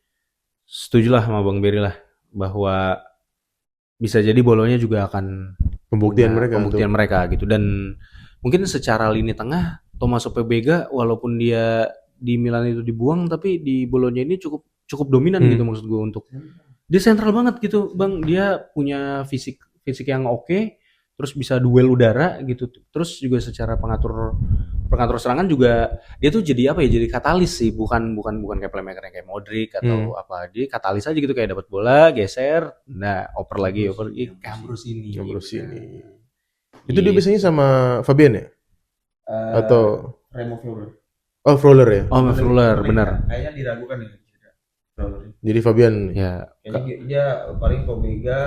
setujulah sama Bang Beri lah bahwa bisa jadi Bolonya juga akan pembuktian mereka gitu. Dan mungkin secara lini tengah Tommaso Pobega walaupun dia di Milan itu dibuang, tapi di Bolonya ini cukup dominan gitu maksud gue untuk dia sentral banget gitu bang, dia punya fisik yang oke, terus bisa duel udara gitu, terus juga secara pengatur serangan juga dia tuh jadi apa ya, jadi katalis sih, bukan kayak playmaker yang kayak Modric atau apa, dia katalis aja gitu, kayak dapat bola geser, nah oper lagi Cambrus ini. Itu dia biasanya sama Fabian ya? Atau Remo Fowler. oh Fowler ya. Oh, Matt Fuller, benar. Kayaknya diragukan ya Fowler. Jadi Fabian. Ya, Kayaknya dia paling Pobega,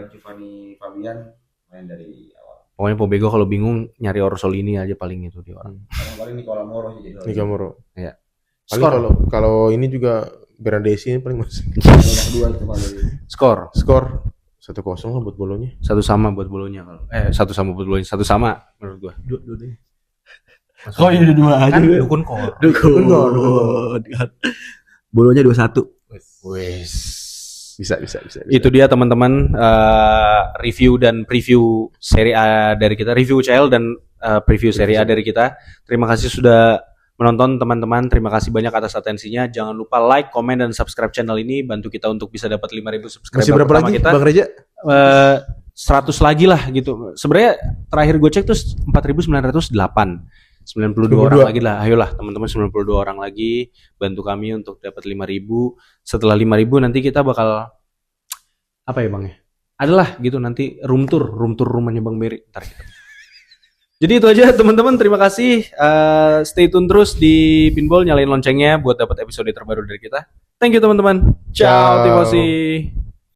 Giovanni Fabian main dari awal. pokoknya Pobega kalau bingung nyari Orsolini aja paling itu dia orang. Karena paling Nicola Moro sih jadi. Nika Moro. Ya. Paling Skor, kalau ini juga Bernadesi ini paling masuk. Nomor 2 itu paling. skor. 1-0 lah buat Bolonya. 1 sama buat Bolonya kalau. 1 sama buat Bolonya, 1 sama menurut gua. Dua-duanya. Oh iya 2 aja. Kan dukun kor. Dukun. Bolonya 2-1. Wes. Bisa. Itu dia teman-teman review dan preview Serie A dari kita, review UCL dan preview Serie A dari kita. Terima kasih sudah menonton teman-teman. Terima kasih banyak atas atensinya. Jangan lupa like, komen dan subscribe channel ini, bantu kita untuk bisa dapat 5.000 subscriber Masih berapa pertama lagi kita. Bang Reja? 100 lagi lah gitu. Sebenarnya terakhir gue cek tuh 4.908. 92 orang lagi lah. Ayolah teman-teman, 92 orang lagi bantu kami untuk dapat 5.000. Setelah 5.000 nanti kita bakal apa ya Bang ya? Adalah gitu nanti room tour rumahnya Bang Beri ntar kita. Jadi itu aja teman-teman, terima kasih. Stay tune terus di Pinball, nyalain loncengnya buat dapat episode terbaru dari kita. Thank you teman-teman. Ciao, Ciao. Tifosi.